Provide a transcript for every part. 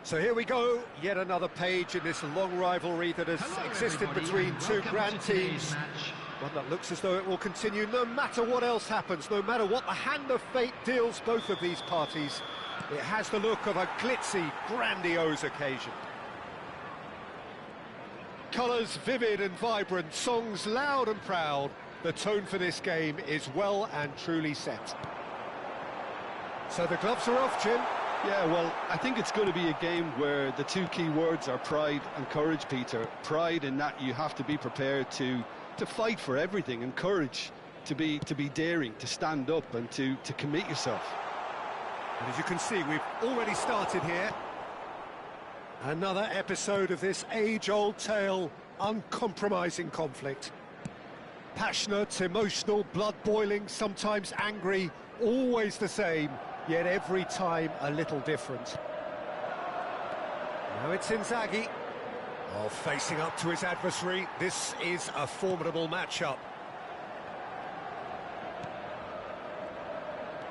So here we go, yet another page in this long rivalry that has existed between two grand teams. One that looks as though it will continue no matter what else happens, no matter what the hand of fate deals both of these parties. It has the look of a glitzy, grandiose occasion. Colours vivid and vibrant, songs loud and proud. The tone for this game is well and truly set. So the gloves are off, Jim. Yeah, well, I think it's going to be a game where the two key words are pride and courage, Peter. Pride in that you have to be prepared to fight for everything, and courage to be daring, to stand up and to commit yourself. And as you can see, we've already started here. Another episode of this age-old tale, uncompromising conflict. Passionate, emotional, blood-boiling, sometimes angry, always the same, yet every time a little different. Now it's Inzaghi. Oh, facing up to his adversary, this is a formidable matchup.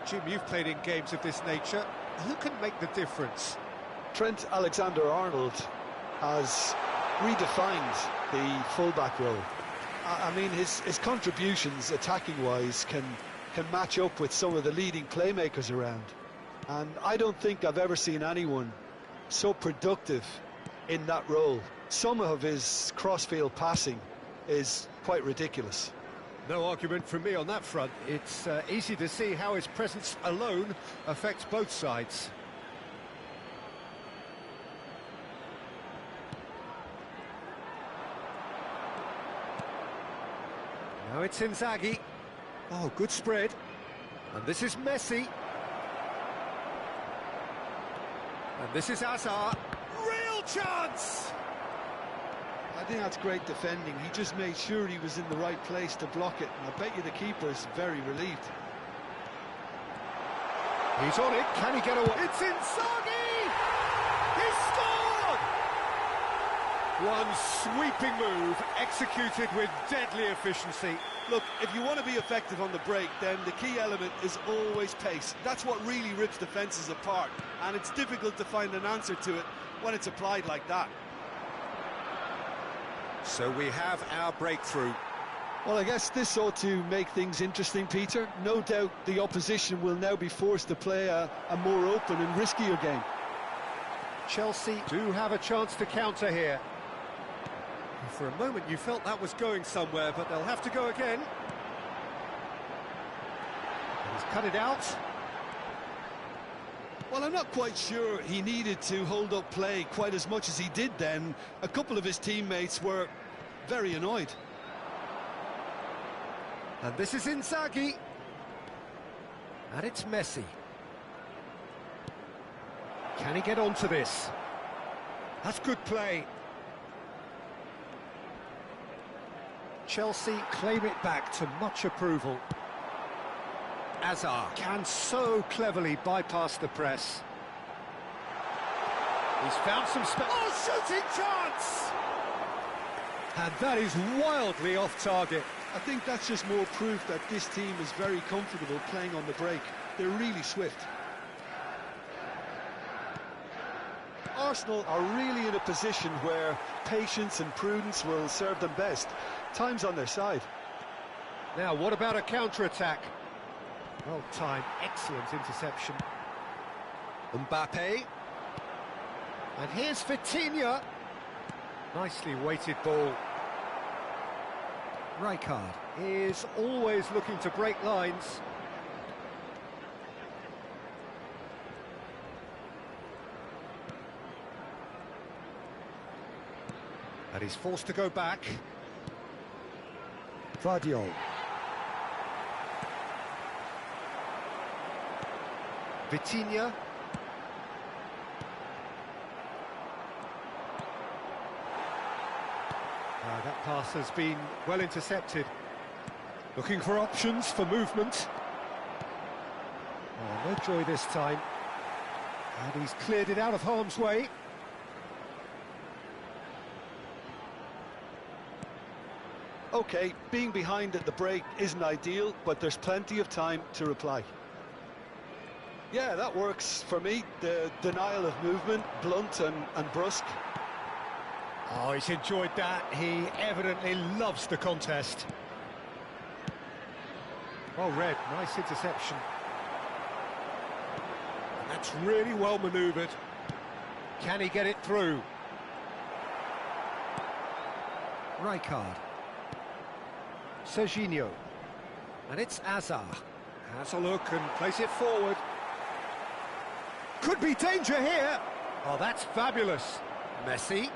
Jim, you've played in games of this nature. Who can make the difference? Trent Alexander-Arnold has redefined the fullback role. I mean, his contributions, attacking-wise, can match up with some of the leading playmakers around. And I don't think I've ever seen anyone so productive in that role. Some of his cross-field passing is quite ridiculous. No argument from me on that front. It's easy to see how his presence alone affects both sides. Now it's Inzaghi. Oh, good spread. And this is Messi. And this is Hazard. Real chance! I think that's great defending. He just made sure he was in the right place to block it. And I bet you the keeper's very relieved. He's on it. Can he get away? It's Inzaghi! He scored! One sweeping move, executed with deadly efficiency. Look, if you want to be effective on the break, then the key element is always pace. That's what really rips defences apart, and it's difficult to find an answer to it when it's applied like that. So we have our breakthrough. Well, I guess this ought to make things interesting, Peter. No doubt the opposition will now be forced to play a more open and riskier game. Chelsea do have a chance to counter here. For a moment you felt that was going somewhere, but they'll have to go again. And he's cut it out. Well, I'm not quite sure he needed to hold up play quite as much as he did then. A couple of his teammates were very annoyed. And this is Inzaghi. And it's Messi. Can he get onto this? That's good play. Chelsea claim it back to much approval. Hazard can so cleverly bypass the press. He's found some space. Oh, shooting chance! And that is wildly off target. I think that's just more proof that this team is very comfortable playing on the break. They're really swift. Arsenal are really in a position where patience and prudence will serve them best. Time's on their side. Now, what about a counter-attack? Well timed, excellent interception. Mbappe. And here's Vitinha. Nicely weighted ball. Rijkaard is always looking to break lines. And he's forced to go back. Vardiol. Vitinha. That pass has been well intercepted. Looking for options for movement. Oh, no joy this time. And he's cleared it out of harm's way. OK, being behind at the break isn't ideal, but there's plenty of time to reply. Yeah, that works for me. The denial of movement, blunt and brusque. Oh, he's enjoyed that. He evidently loves the contest. Well read, nice interception. That's really well manoeuvred. Can he get it through? Rijkaard. Serginho. And it's Azar. Has a look and plays it forward. Could be danger here. Oh, that's fabulous. Messi.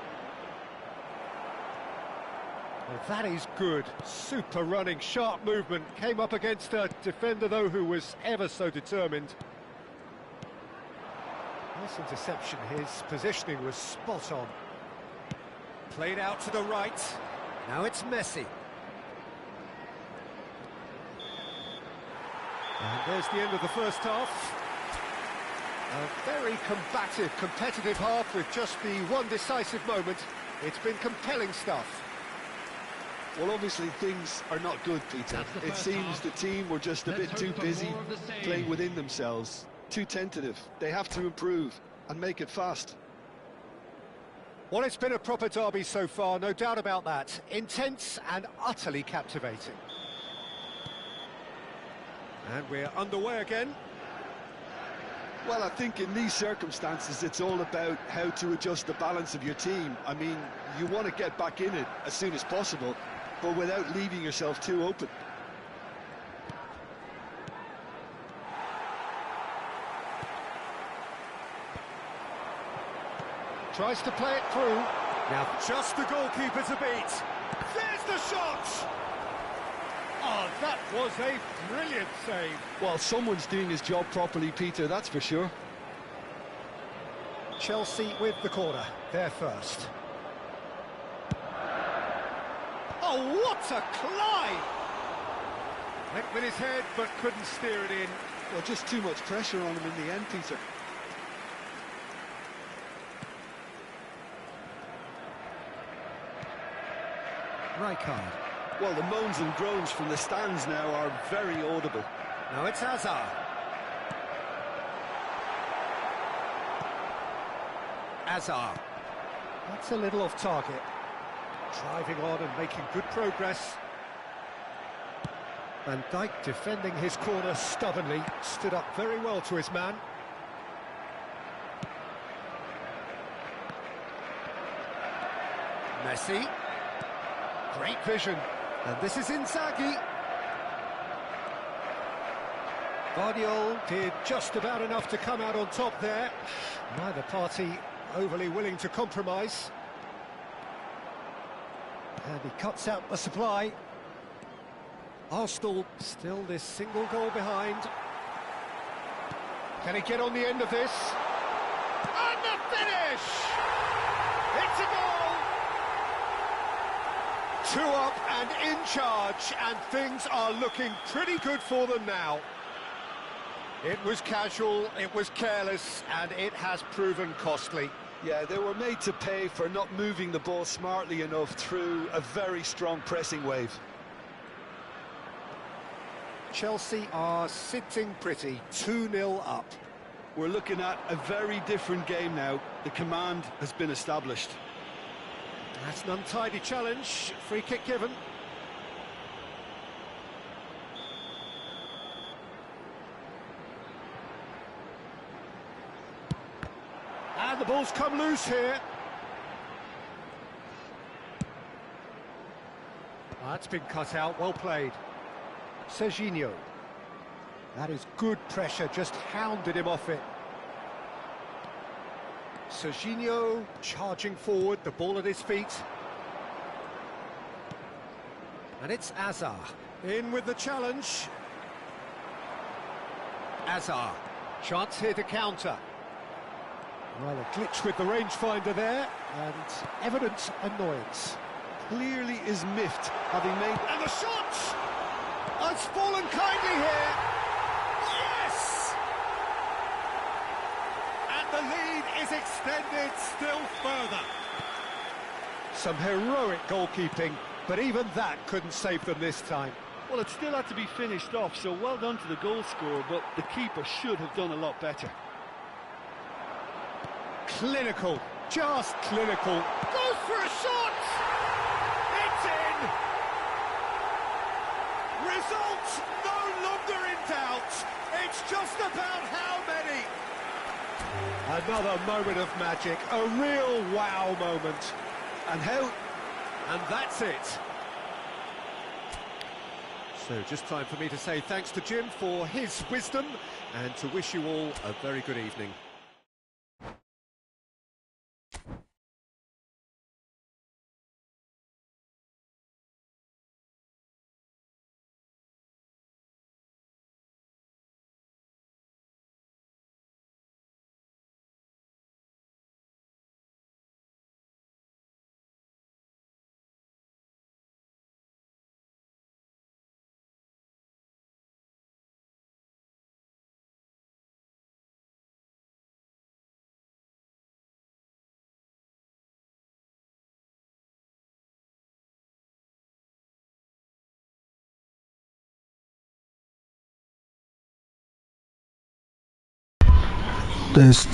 Well, that is good. Super running, sharp movement. Came up against a defender, though, who was ever so determined. Nice interception. His positioning was spot on. Played out to the right. Now it's Messi. And there's the end of the first half. A very combative, competitive half with just the one decisive moment. It's been compelling stuff. Well, obviously things are not good, Peter. It seems the team were just a bit too busy playing within themselves, too tentative. They have to improve and make it fast. Well, it's been a proper derby so far, no doubt about that. Intense and utterly captivating. And we're underway again. Well, I think in these circumstances, it's all about how to adjust the balance of your team. I mean, you want to get back in it as soon as possible, but without leaving yourself too open. Tries to play it through. Now, just the goalkeeper to beat. There's the shot! Oh, that was a brilliant save. Well, someone's doing his job properly, Peter, that's for sure. Chelsea with the corner, they're first. Oh, what a climb! Went with his head, but couldn't steer it in. Well, just too much pressure on him in the end, Peter. Rijkaard. Well, the moans and groans from the stands now are very audible. Now it's Azar. Azar. That's a little off target. Driving on and making good progress. Van Dijk defending his corner stubbornly. Stood up very well to his man. Messi. Great vision. And this is Inzaghi. Guardiola did just about enough to come out on top there. Neither party overly willing to compromise. And he cuts out the supply. Arsenal still this single goal behind. Can he get on the end of this? And the finish! It's a goal! 2 up and in charge, and things are looking pretty good for them now. It was casual, it was careless, and it has proven costly. Yeah, they were made to pay for not moving the ball smartly enough through a very strong pressing wave. Chelsea are sitting pretty, 2-0 up. We're looking at a very different game now. The command has been established. That's an untidy challenge, free kick given. And the ball's come loose here. That's been cut out, well played. Serginho. That is good pressure, just hounded him off it. Serginho charging forward, the ball at his feet. And it's Azar. In with the challenge. Azar. Chance here to counter. Well, a glitch with the rangefinder there, and evident annoyance. Clearly is miffed, having made... And the shot! It's fallen kindly here. Yes! And the lead is extended still further. Some heroic goalkeeping, but even that couldn't save them this time. Well, it still had to be finished off, so well done to the goal scorer, but the keeper should have done a lot better. Clinical, just clinical. Goes for a shot! It's in! Results no longer in doubt. It's just about how many. Another moment of magic, a real wow moment. And how? And that's it. So just time for me to say thanks to Jim for his wisdom and to wish you all a very good evening. This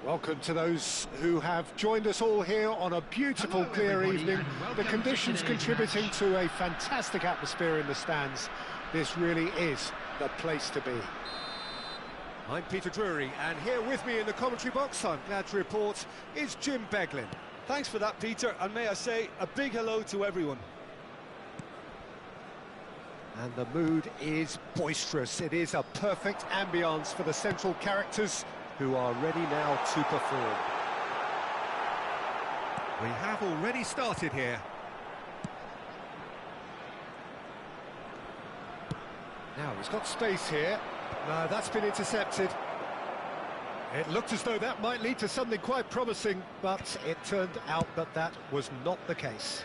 Welcome to those who have joined us all here on a beautiful, clear evening. The conditions contributing to a fantastic atmosphere in the stands. This really is the place to be. I'm Peter Drury, and here with me in the commentary box, I'm glad to report, is Jim Beglin. Thanks for that, Peter, and may I say a big hello to everyone. And the mood is boisterous. It is a perfect ambience for the central characters who are ready now to perform. We have already started here. Now he's got space here. No, that's been intercepted. It looked as though that might lead to something quite promising, but it turned out that that was not the case.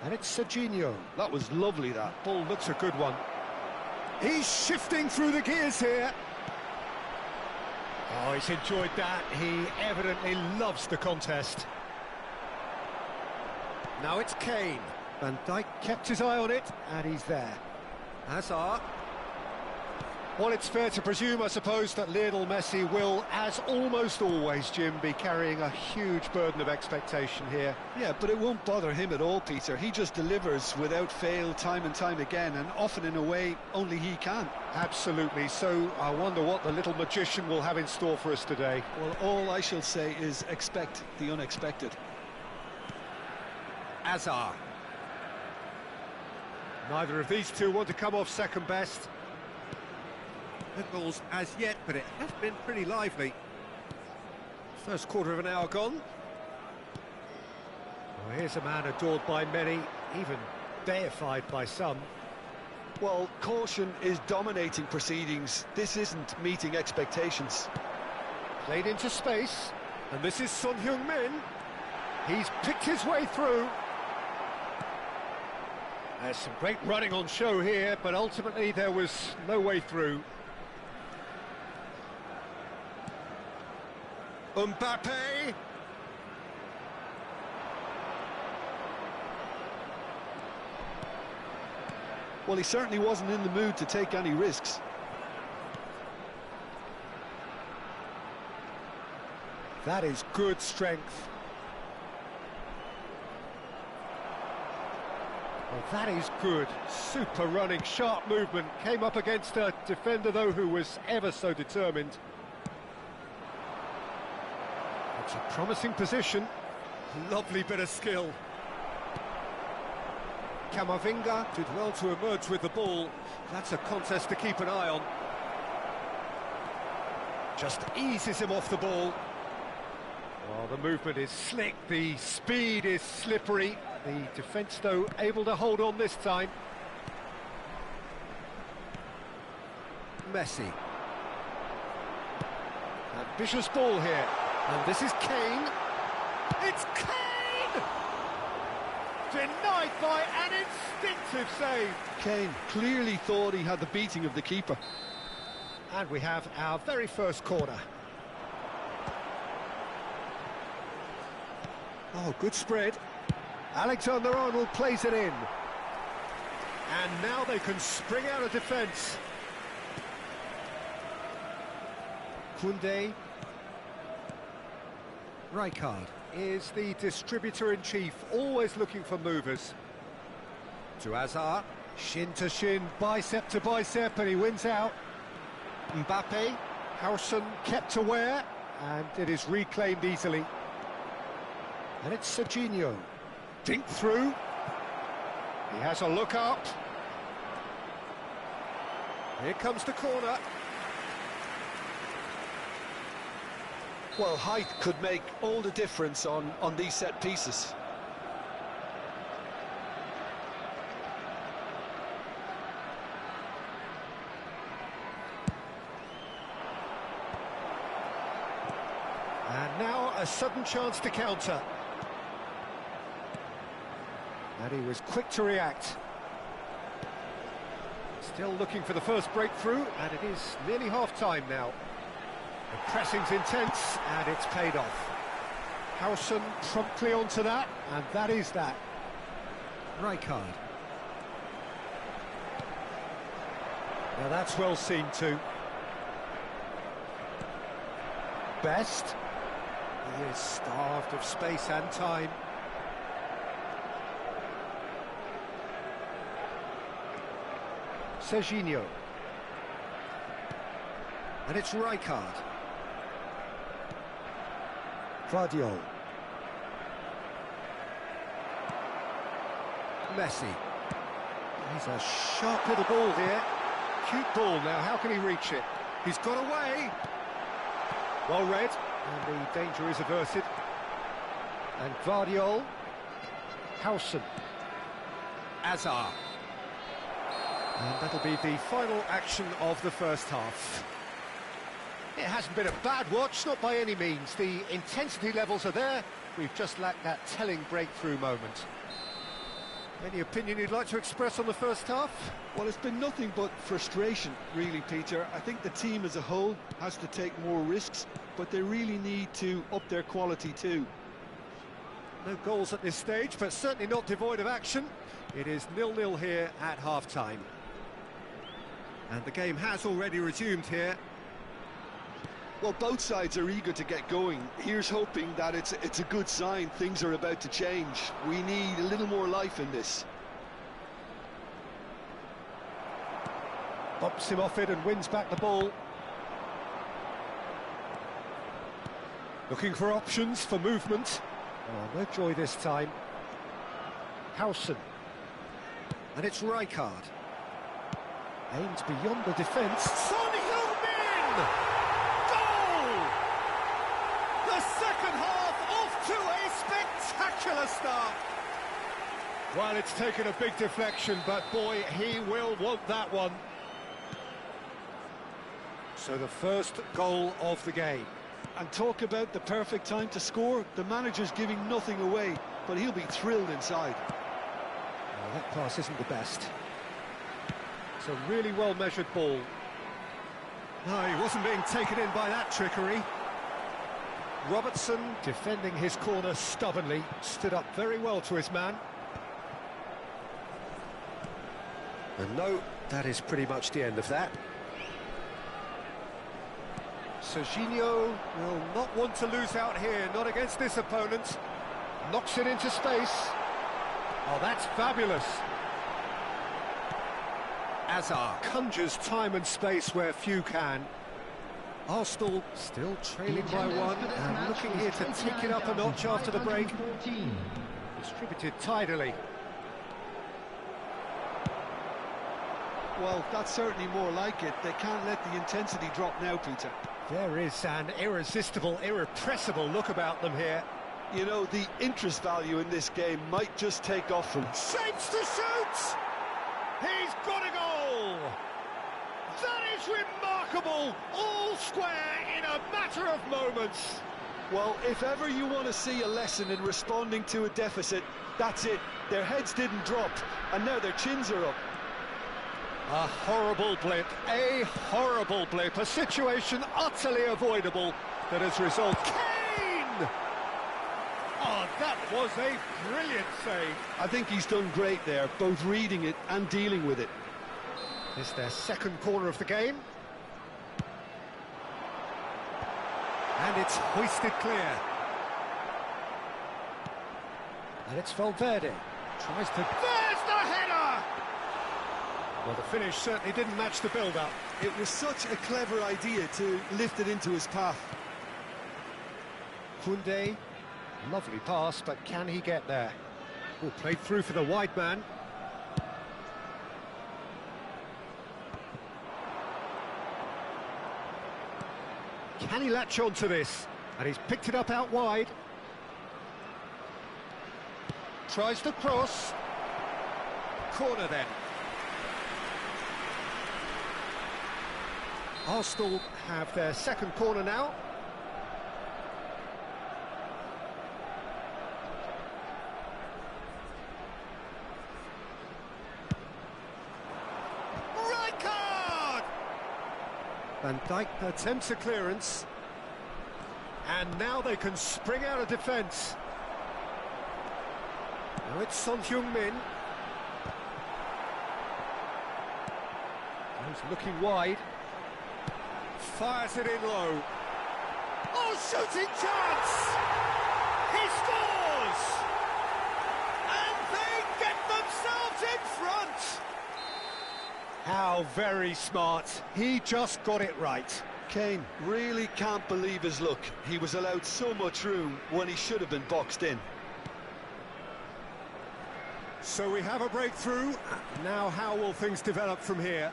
And it's Serginho. That was lovely, that. Ball looks a good one. He's shifting through the gears here. Oh, he's enjoyed that. He evidently loves the contest. Now it's Kane. Van Dijk kept his eye on it, and he's there. Hazard. Well, it's fair to presume, I suppose, that Lionel Messi will, as almost always, Jim, be carrying a huge burden of expectation here. Yeah, but it won't bother him at all, Peter. He just delivers without fail time and time again, and often in a way only he can. Absolutely. So I wonder what the little magician will have in store for us today. Well, all I shall say is expect the unexpected. Hazard. Neither of these two want to come off second best. No goals as yet, but it has been pretty lively. First quarter of an hour gone. Well, here's a man adored by many, even deified by some. Well, caution is dominating proceedings. This isn't meeting expectations. Played into space, and this is Son Heung-min. He's picked his way through. There's some great running on show here, but ultimately there was no way through. Mbappe. Well, he certainly wasn't in the mood to take any risks. That is good strength. Well, that is good. Super running, sharp movement. Came up against a defender, though, who was ever so determined. It's a promising position. Lovely bit of skill. Camavinga did well to emerge with the ball. That's a contest to keep an eye on. Just eases him off the ball. Oh, the movement is slick, the speed is slippery. The defence, though, able to hold on this time. Messi. Ambitious ball here. And this is Kane. It's Kane! Denied by an instinctive save. Kane clearly thought he had the beating of the keeper. And we have our very first corner. Oh, good spread. Alexander-Arnold plays it in. And now they can spring out of defence. Koundé. Rijkaard is the distributor-in-chief, always looking for movers. To Hazard, shin to shin, bicep to bicep, and he wins out. Mbappe, Howson kept aware, and it is reclaimed easily. And it's Serginho. Dink through. He has a look up. Here comes the corner. Well, height could make all the difference on these set pieces. And now a sudden chance to counter. And he was quick to react. Still looking for the first breakthrough, and it is nearly half-time now. The pressing's intense, and it's paid off. Howson promptly onto that, and that is that. Rijkaard. Now that's well seen too. Best. He is starved of space and time. Serginho. And it's Rijkaard. Vardiol. Messi. He's a sharp little ball here. Cute ball now, how can he reach it? He's got away. Well read, and the danger is averted. And Vardiol. Howson. Azar. And that'll be the final action of the first half. It hasn't been a bad watch, not by any means. The intensity levels are there. We've just lacked that telling breakthrough moment. Any opinion you'd like to express on the first half? Well, it's been nothing but frustration, really, Peter. I think the team as a whole has to take more risks, but they really need to up their quality too. No goals at this stage, but certainly not devoid of action. It is 0-0 here at half-time. And the game has already resumed here. Well, both sides are eager to get going. Here's hoping that it's a good sign. Things are about to change. We need a little more life in this. Bumps him off it and wins back the ball. Looking for options, for movement. Oh, no joy this time. Howson. And it's Rijkaard. Aims beyond the defence. Son Heung-min! The second half off to a spectacular start. Well, it's taken a big deflection, but boy, he will want that one. So the first goal of the game. And talk about the perfect time to score. The manager's giving nothing away, but he'll be thrilled inside. Well, that pass isn't the best. It's a really well-measured ball. No, he wasn't being taken in by that trickery. Robertson, defending his corner stubbornly, stood up very well to his man. And no, that is pretty much the end of that. Serginho will not want to lose out here, not against this opponent. Knocks it into space. Oh, that's fabulous. Azar conjures time and space where few can. Arsenal still trailing by one and looking here to take it up a notch after the break. Distributed tidily. Well, that's certainly more like it. They can't let the intensity drop now, Peter. There is an irresistible, irrepressible look about them here. You know, the interest value in this game might just take off from... Shapes to shoot! He's got a goal! That is remarkable! All square in a matter of moments. Well, if ever you want to see a lesson in responding to a deficit, that's it. Their heads didn't drop, and now their chins are up. A horrible blip, a situation utterly avoidable that has resulted... Kane! Oh, that was a brilliant save. I think he's done great there, both reading it and dealing with it. It's their second corner of the game. And it's hoisted clear. And it's Valverde. Tries to... There's the header! Well, the finish certainly didn't match the build-up. It was such a clever idea to lift it into his path. Koundé, lovely pass, but can he get there? Oh, played through for the wide man. Can he latch on to this? And he's picked it up out wide. Tries to cross. Corner then. Arsenal have their second corner now. Rijkaard! Van Dijk attempts a clearance. And now they can spring out of defence. Now it's Son Heung-min. He's looking wide. Fires it in low. Oh, shooting chance! He scores! And they get themselves in front! How very smart. He just got it right. Kane really can't believe his luck. He was allowed so much room when he should have been boxed in. So we have a breakthrough. Now how will things develop from here?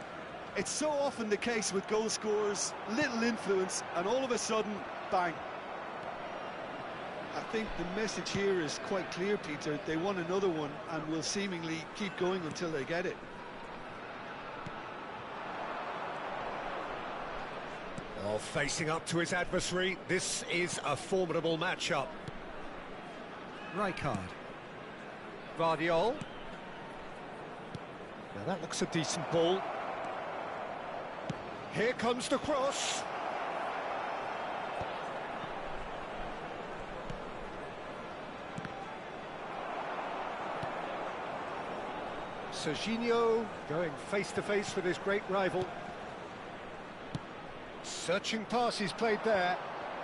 It's so often the case with goal scorers, little influence, and all of a sudden, bang. I think the message here is quite clear, Peter. They want another one and will seemingly keep going until they get it. Oh, facing up to his adversary, this is a formidable matchup. Rijkaard. Vardiol. Now that looks a decent ball. Here comes the cross. Serginho going face-to-face with his great rival. Searching pass he's played there.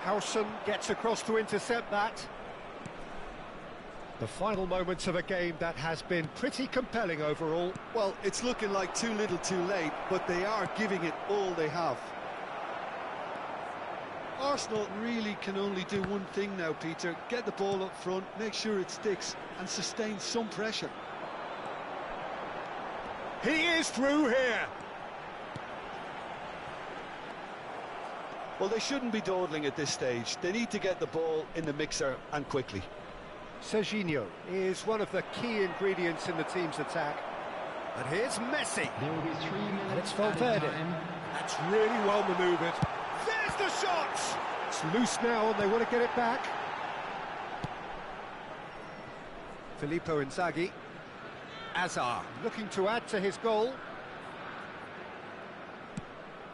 Howson gets across to intercept that. The final moments of a game that has been pretty compelling overall. Well, it's looking like too little too late, but they are giving it all they have. Arsenal really can only do one thing now, Peter. Get the ball up front, make sure it sticks, and sustain some pressure. He is through here. Well, they shouldn't be dawdling at this stage. They need to get the ball in the mixer and quickly. Serginho is one of the key ingredients in the team's attack. And here's Messi. There will be 3 minutes And it's Valverde. That's really well manoeuvred. There's the shot! It's loose now and they want to get it back. Filippo Inzaghi. Azar looking to add to his goal.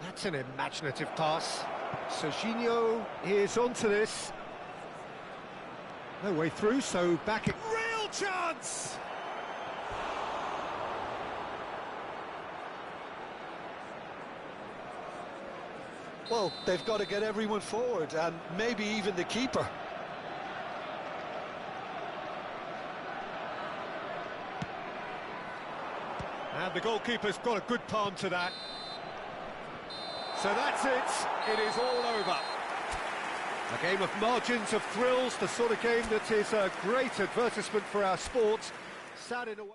That's an imaginative pass. Serginho is onto this. No way through, so back it. Real chance! Well, they've got to get everyone forward, and maybe even the keeper. And the goalkeeper's got a good palm to that. So that's it. It is all over. A game of margins of thrills, the sort of game that is a great advertisement for our sport. Sad in a way.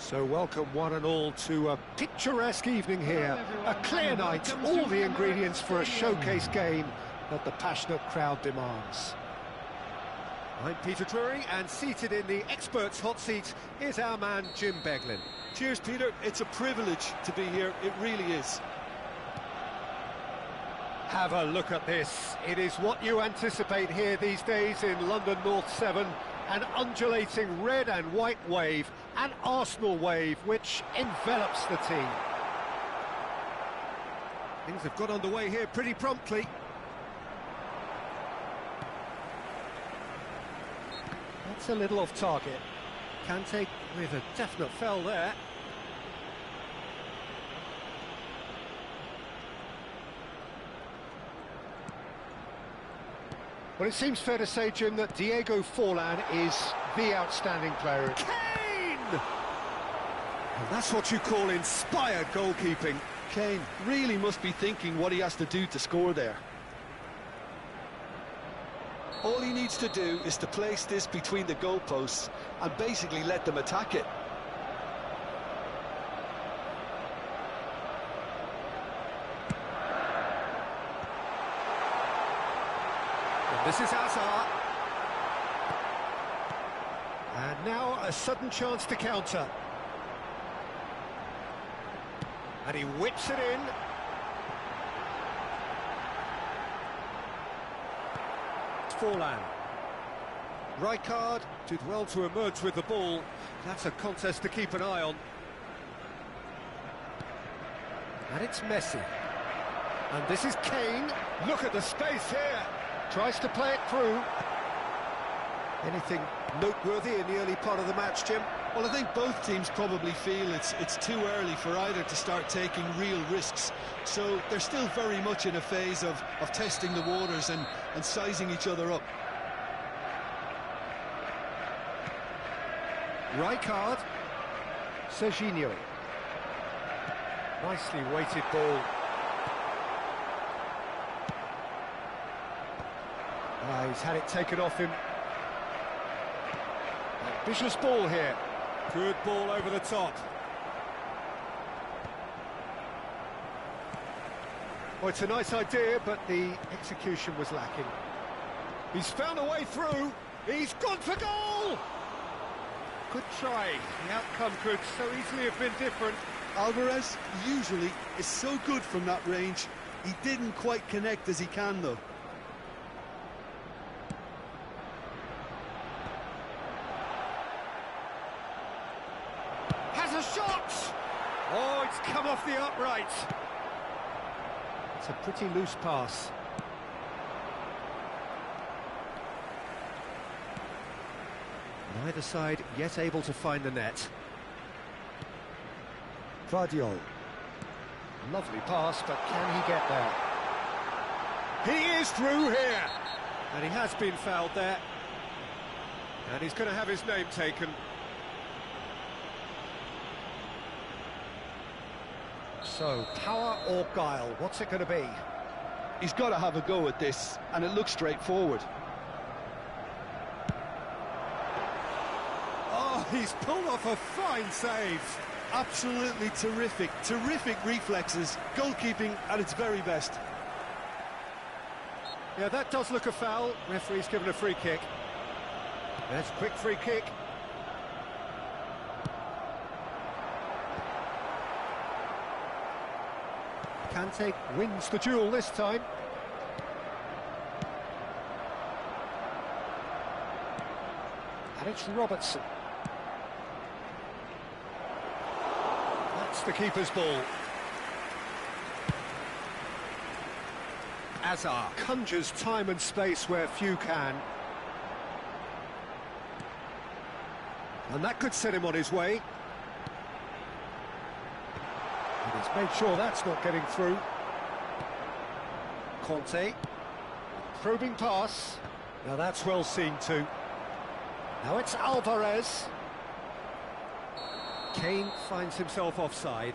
So welcome one and all to a picturesque evening here. A clear night, all the ingredients for a showcase game that the passionate crowd demands. I'm Peter Drury, and seated in the experts' hot seat is our man Jim Beglin. Cheers, Peter. It's a privilege to be here. It really is. Have a look at this. It is what you anticipate here these days in London North 7. An undulating red and white wave, an Arsenal wave, which envelops the team. Things have got underway here pretty promptly. That's a little off target. Kante with a definite foul there. Well, it seems fair to say, Jim, that Diego Forlan is the outstanding player. Kane! And that's what you call inspired goalkeeping. Kane really must be thinking what he has to do to score there. All he needs to do is to place this between the goalposts and basically let them attack it. This is Hazard. And now a sudden chance to counter. And he whips it in. Forlan. Rijkaard did well to emerge with the ball. That's a contest to keep an eye on. And it's Messi. And this is Kane. Look at the space here. Tries to play it through. Anything noteworthy in the early part of the match, Jim? Well, I think both teams probably feel it's too early for either to start taking real risks. So they're still very much in a phase of testing the waters and sizing each other up. Rijkaard. Serginho. Nicely weighted ball. He's had it taken off him. Vicious ball here. Good ball over the top. Well, it's a nice idea, but the execution was lacking. He's found a way through. He's gone for goal! Good try. The outcome could so easily have been different. Alvarez usually is so good from that range. He didn't quite connect as he can, though. Has a shot! Oh, it's come off the upright. It's a pretty loose pass. Neither side yet able to find the net. Vardiol. Lovely pass, but can he get there? He is through here! And he has been fouled there. And he's going to have his name taken. So, power or guile, what's it going to be? He's got to have a go at this, and it looks straightforward. Oh, he's pulled off a fine save. Absolutely terrific, terrific reflexes, goalkeeping at its very best. Yeah, that does look a foul. Referee's given a free kick. That's a quick free kick. Kante wins the duel this time. And it's Robertson. That's the keeper's ball. Hazard conjures time and space where few can. And that could set him on his way. And he's made sure that's not getting through. Conte. Probing pass. Now that's well seen too. Now it's Alvarez. Kane finds himself offside.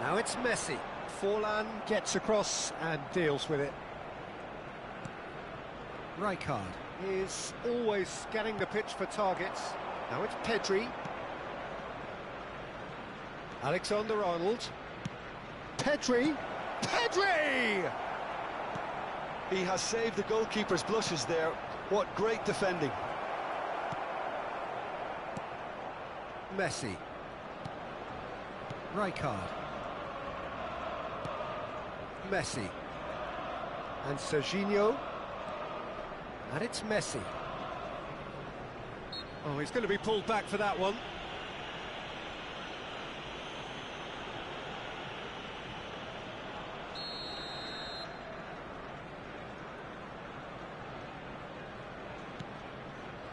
Now it's Messi. Forlan gets across and deals with it. Rijkaard is always scanning the pitch for targets. Now it's Pedri. Alexander-Arnold. Pedri! Pedri! He has saved the goalkeeper's blushes there. What great defending. Messi. Rijkaard. Messi. And Serginho. And it's Messi. Oh, he's going to be pulled back for that one.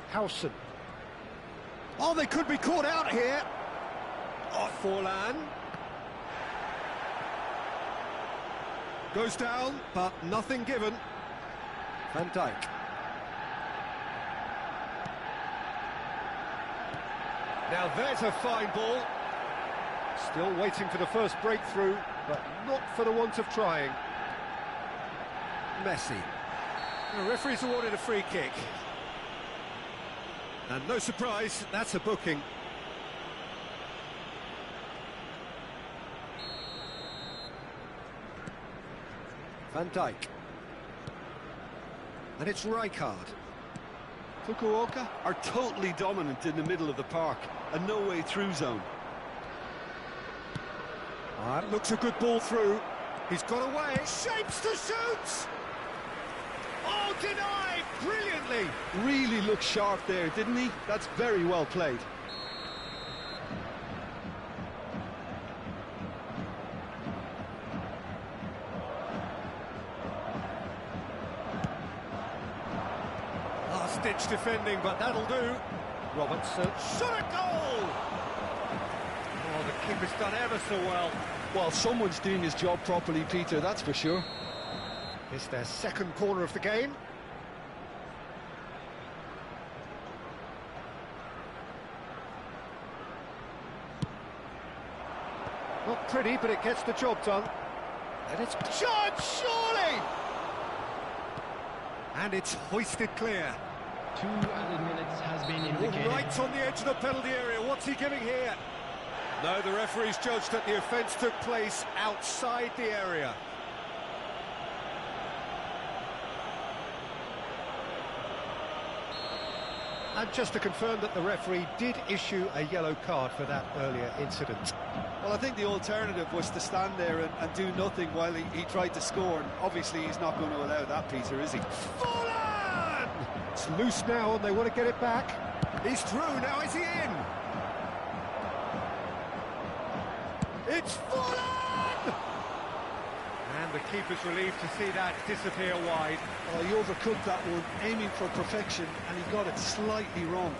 Howson. Oh, they could be caught out here. Oh, Forlan. Goes down, but nothing given. Van Dijk. Now there's a fine ball. Still waiting for the first breakthrough, but not for the want of trying. Messi. The referee's awarded a free kick. And no surprise, that's a booking. Van Dijk. And it's Rijkaard. Fukuoka are totally dominant in the middle of the park. A no-way through zone. That looks a good ball through. He's got away. Shapes to shoot! Oh, denied! Brilliantly! Really looked sharp there, didn't he? That's very well played. Last-ditch defending, but that'll do. Robertson. Shot a goal! Oh, the keeper's done ever so well. Well, someone's doing his job properly, Peter, that's for sure. It's their second corner of the game. Not pretty, but it gets the job done. And it's Judge, surely! And it's hoisted clear. 2 added minutes has been indicated. Right on the edge of the penalty area. What's he giving here? No, the referee's judged that the offence took place outside the area. And just to confirm that the referee did issue a yellow card for that earlier incident. Well, I think the alternative was to stand there and do nothing while he tried to score. And obviously, he's not going to allow that, Peter, is he? Forlan! It's loose now and they want to get it back. He's through, now is he in? It's Forlan! And the keeper's relieved to see that disappear wide. Oh, he overcooked that one, aiming for perfection, and he got it slightly wrong.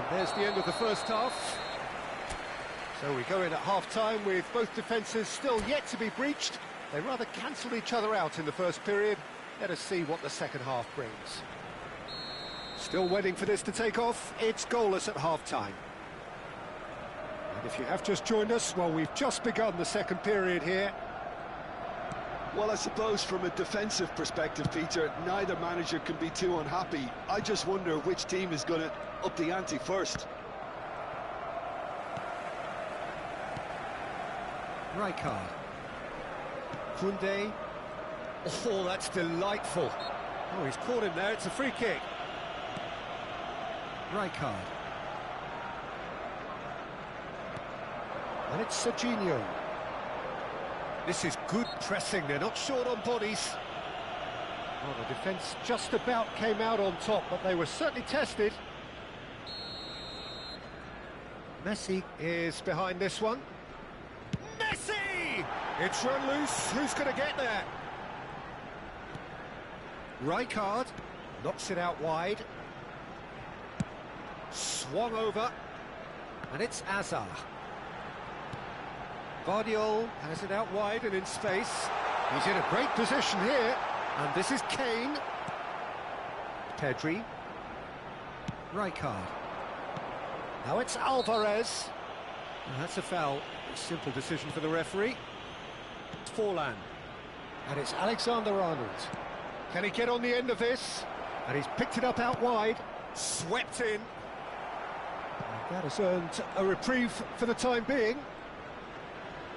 There's the end of the first half. So we go in at half-time with both defences still yet to be breached. They rather cancelled each other out in the first period. Let us see what the second half brings. Still waiting for this to take off. It's goalless at half-time. And if you have just joined us, well, we've just begun the second period here. Well, I suppose from a defensive perspective, Peter, neither manager can be too unhappy. I just wonder which team is going to up the ante first. Rijkaard. Koundé. Oh, that's delightful. Oh, he's caught him there. It's a free kick. Rijkaard. And it's Serginho. This is good pressing. They're not short on bodies. Oh, the defence just about came out on top, but they were certainly tested. Messi is behind this one. Messi! It's run loose. Who's going to get there? Rijkaard knocks it out wide. Swung over. And it's Azar. Guardiola has it out wide and in space. He's in a great position here. And this is Kane. Pedri. Rijkaard. Now it's Alvarez. And that's a foul. A simple decision for the referee. It's Forlan. And it's Alexander-Arnold. Can he get on the end of this? And he's picked it up out wide. Swept in. And that has earned a reprieve for the time being.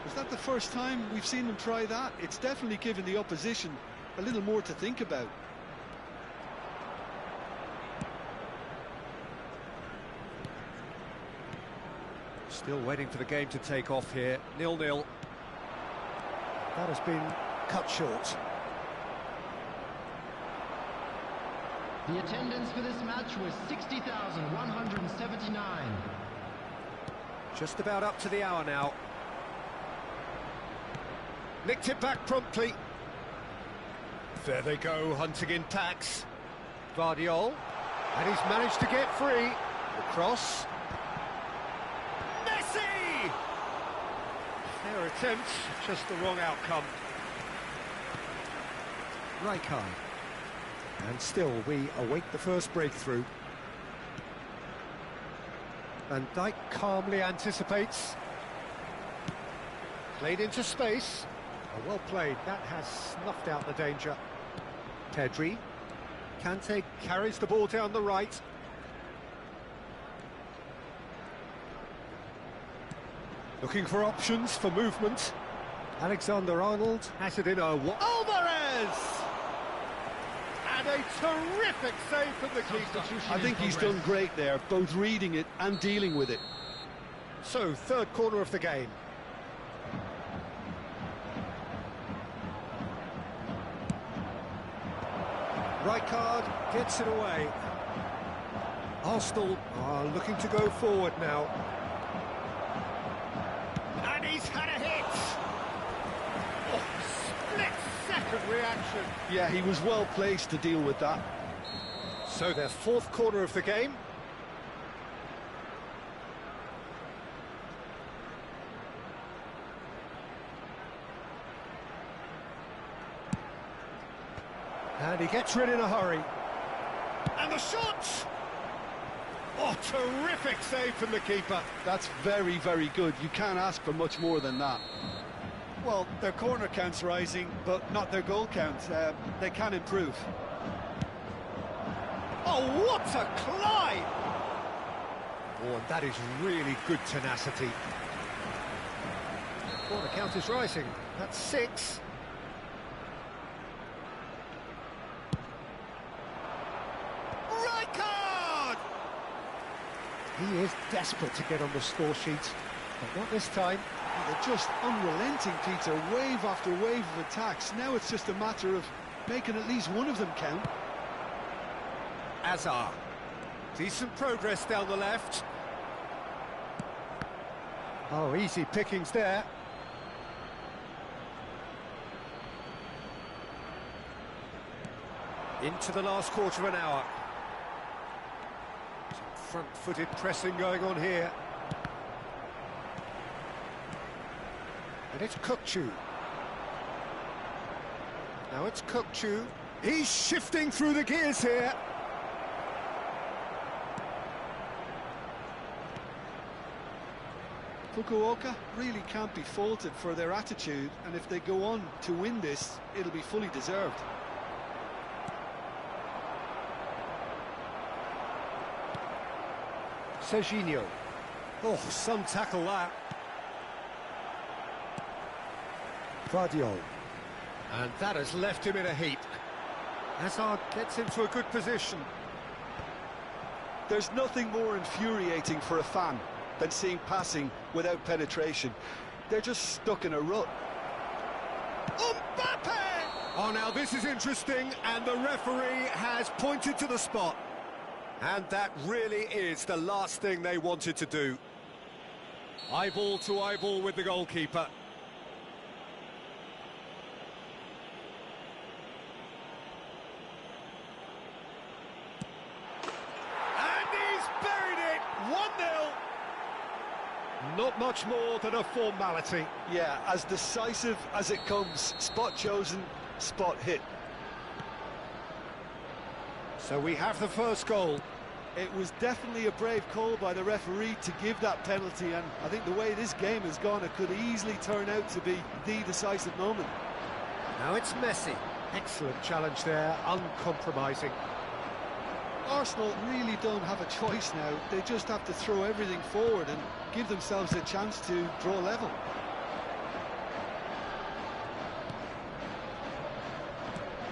Is that the first time we've seen them try that? It's definitely given the opposition a little more to think about. Still waiting for the game to take off here. 0-0. That has been cut short. The attendance for this match was 60,179. Just about up to the hour now. Nicked it back promptly. There they go, hunting in packs. Guardiola. And he's managed to get free. The cross. Messi! Fair attempt, just the wrong outcome. Rijkaard. And still, we await the first breakthrough. Van Dijk calmly anticipates. Played into space. Oh, well played. That has snuffed out the danger. Pedri. Kante carries the ball down the right. Looking for options for movement. Alexander-Arnold has it in a... Alvarez! And a terrific save from the keeper. I think he's done great there, both reading it and dealing with it. So, third corner of the game. Rijkaard gets it away. Arsenal are looking to go forward now. And he's had a hit! Oh, split-second reaction. Yeah, he was well placed to deal with that. So their fourth corner of the game. And he gets rid in a hurry. And the shot! Oh, terrific save from the keeper. That's very, very good. You can't ask for much more than that. Well, their corner count's rising, but not their goal count. They can improve. Oh, what a climb! Oh, and that is really good tenacity. Corner count is rising. That's 6. Rijkaard! He is desperate to get on the score sheet, but not this time. They're just unrelenting, Peter. Wave after wave of attacks. Now it's just a matter of making at least one of them count. Azar. Decent progress down the left. Oh, easy pickings there. Into the last quarter of an hour. Some front-footed pressing going on here. And it's Kukçu. Now it's Kukçu. He's shifting through the gears here. Fukuoka really can't be faulted for their attitude, and if they go on to win this, it'll be fully deserved. Serginho. Oh, some tackle that. Guardiola. And that has left him in a heap. Hazard gets into a good position. There's nothing more infuriating for a fan than seeing passing without penetration. They're just stuck in a rut. Mbappe! Oh, now this is interesting, and the referee has pointed to the spot. And that really is the last thing they wanted to do. Eyeball to eyeball with the goalkeeper. not much more than a formality. Yeah, as decisive as it comes. Spot chosen, spot hit. So we have the first goal. It was definitely a brave call by the referee to give that penalty, and I think the way this game has gone, it could easily turn out to be the decisive moment. Now it's Messi. Excellent challenge there, uncompromising. Arsenal really don't have a choice now. They just have to throw everything forward and give themselves a chance to draw level.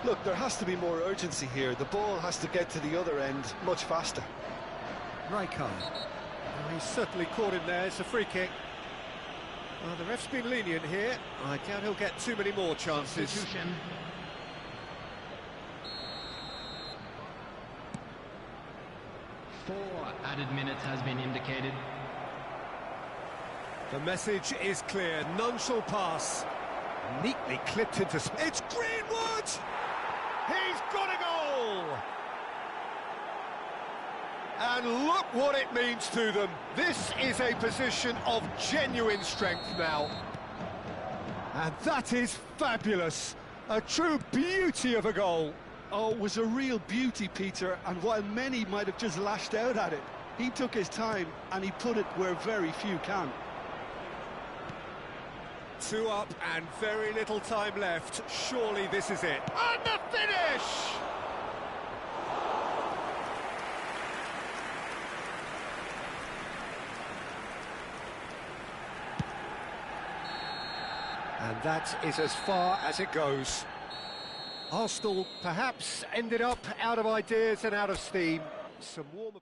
Look, there has to be more urgency here. The ball has to get to the other end much faster. Rijkaard. Well, he's certainly caught him there. It's a free kick. Well, the ref's been lenient here. I doubt he'll get too many more chances. Substitution. Four added minutes has been indicated. The message is clear. None shall pass. Neatly clipped into... It's Greenwood! He's got a goal! And look what it means to them. This is a position of genuine strength now. And that is fabulous. A true beauty of a goal. Oh, it was a real beauty, Peter, and while many might have just lashed out at it, he took his time and he put it where very few can. 2 up and very little time left. Surely this is it. And the finish! And that is as far as it goes. Arsenal perhaps ended up out of ideas and out of steam. Some warm...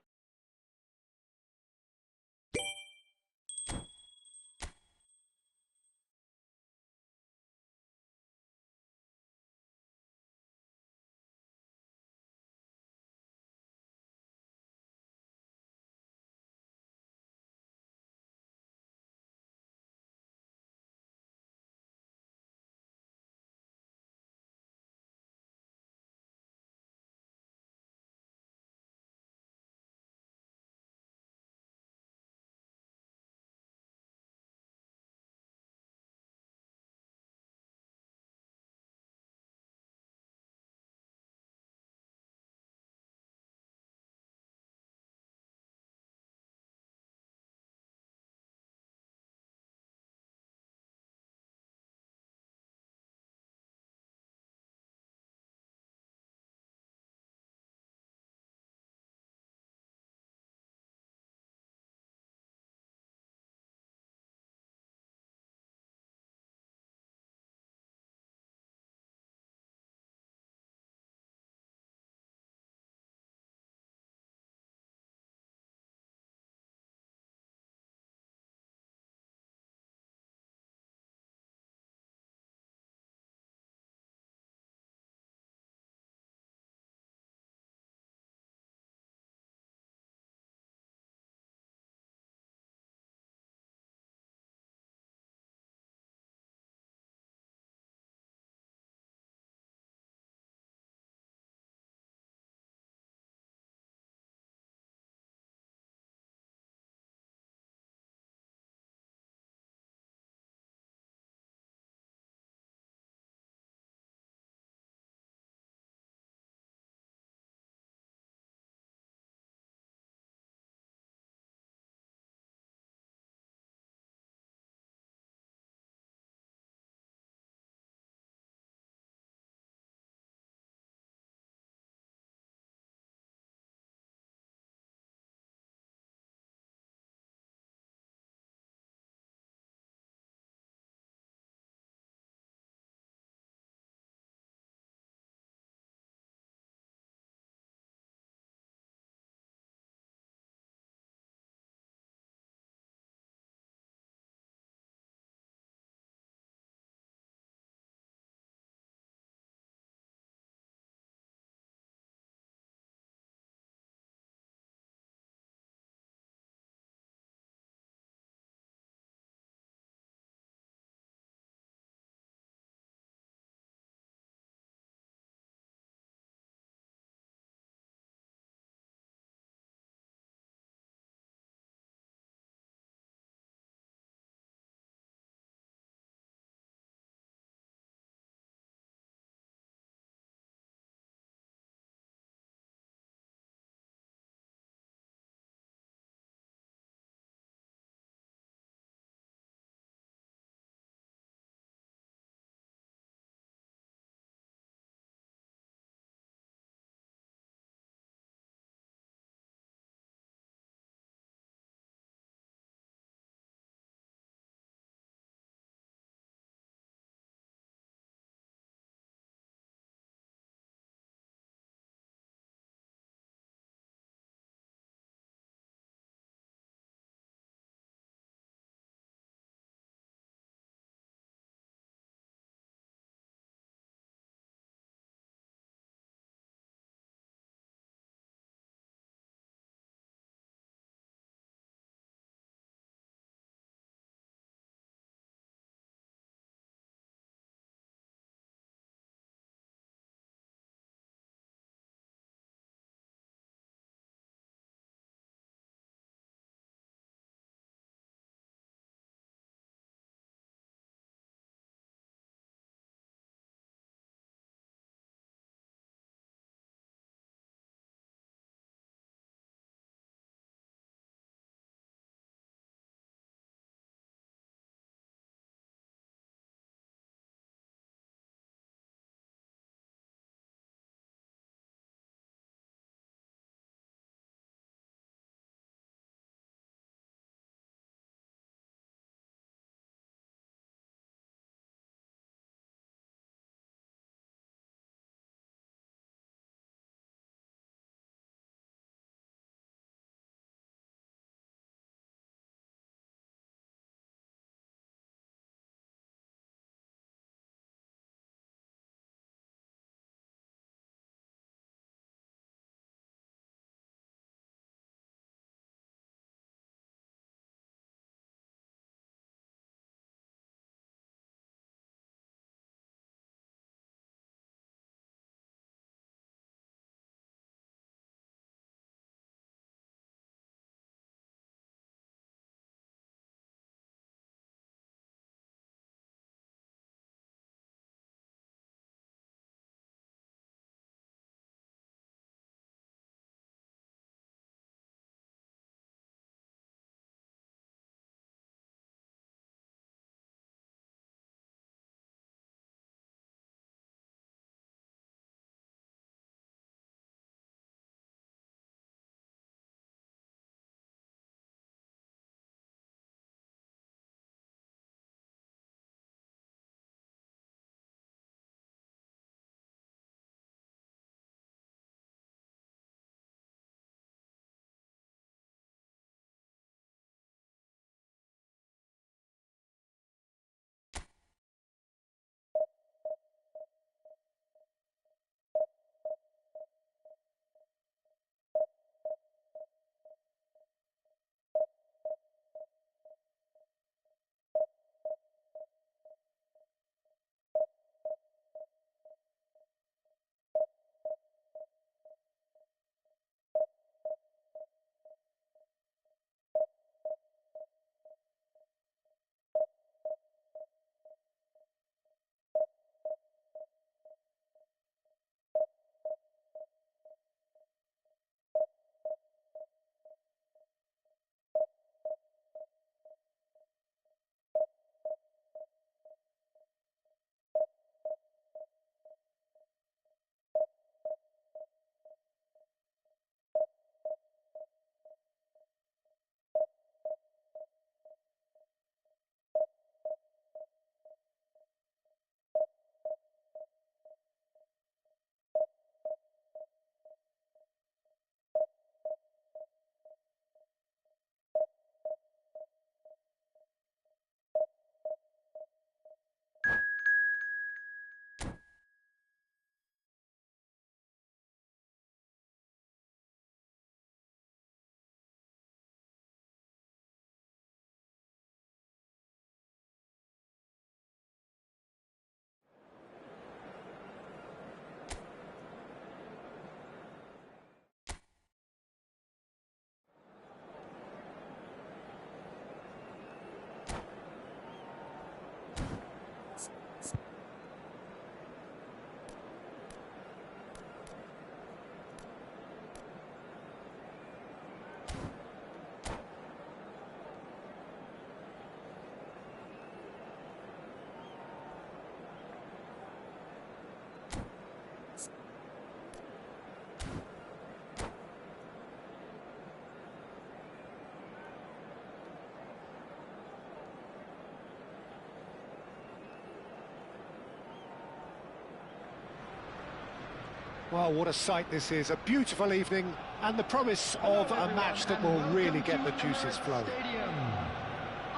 Well, what a sight this is. A beautiful evening and the promise of a match that will really get the juices flowing.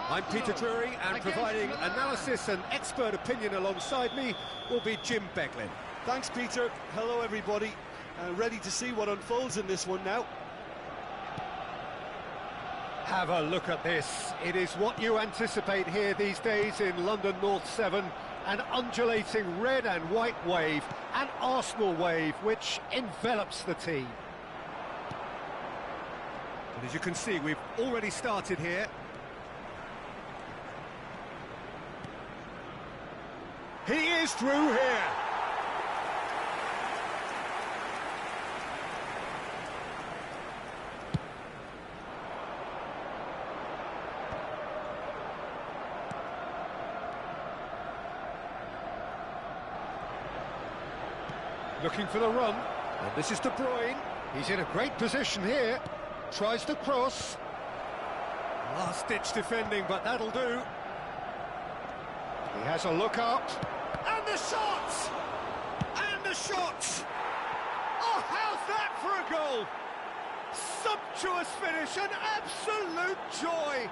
I'm Peter Drury, and providing analysis and expert opinion alongside me will be Jim Beglin. Thanks, Peter. Hello, everybody. Ready to see what unfolds in this one now. Have a look at this. It is what you anticipate here these days in London North 7. An undulating red and white wave, an Arsenal wave, which envelops the team. And as you can see, we've already started here. He is through here. Looking for the run, and this is De Bruyne. He's in a great position here. Tries to cross. Last-ditch defending, but that'll do. He has a look up. And the shot! And the shot! Oh, how's that for a goal? Sumptuous finish, an absolute joy!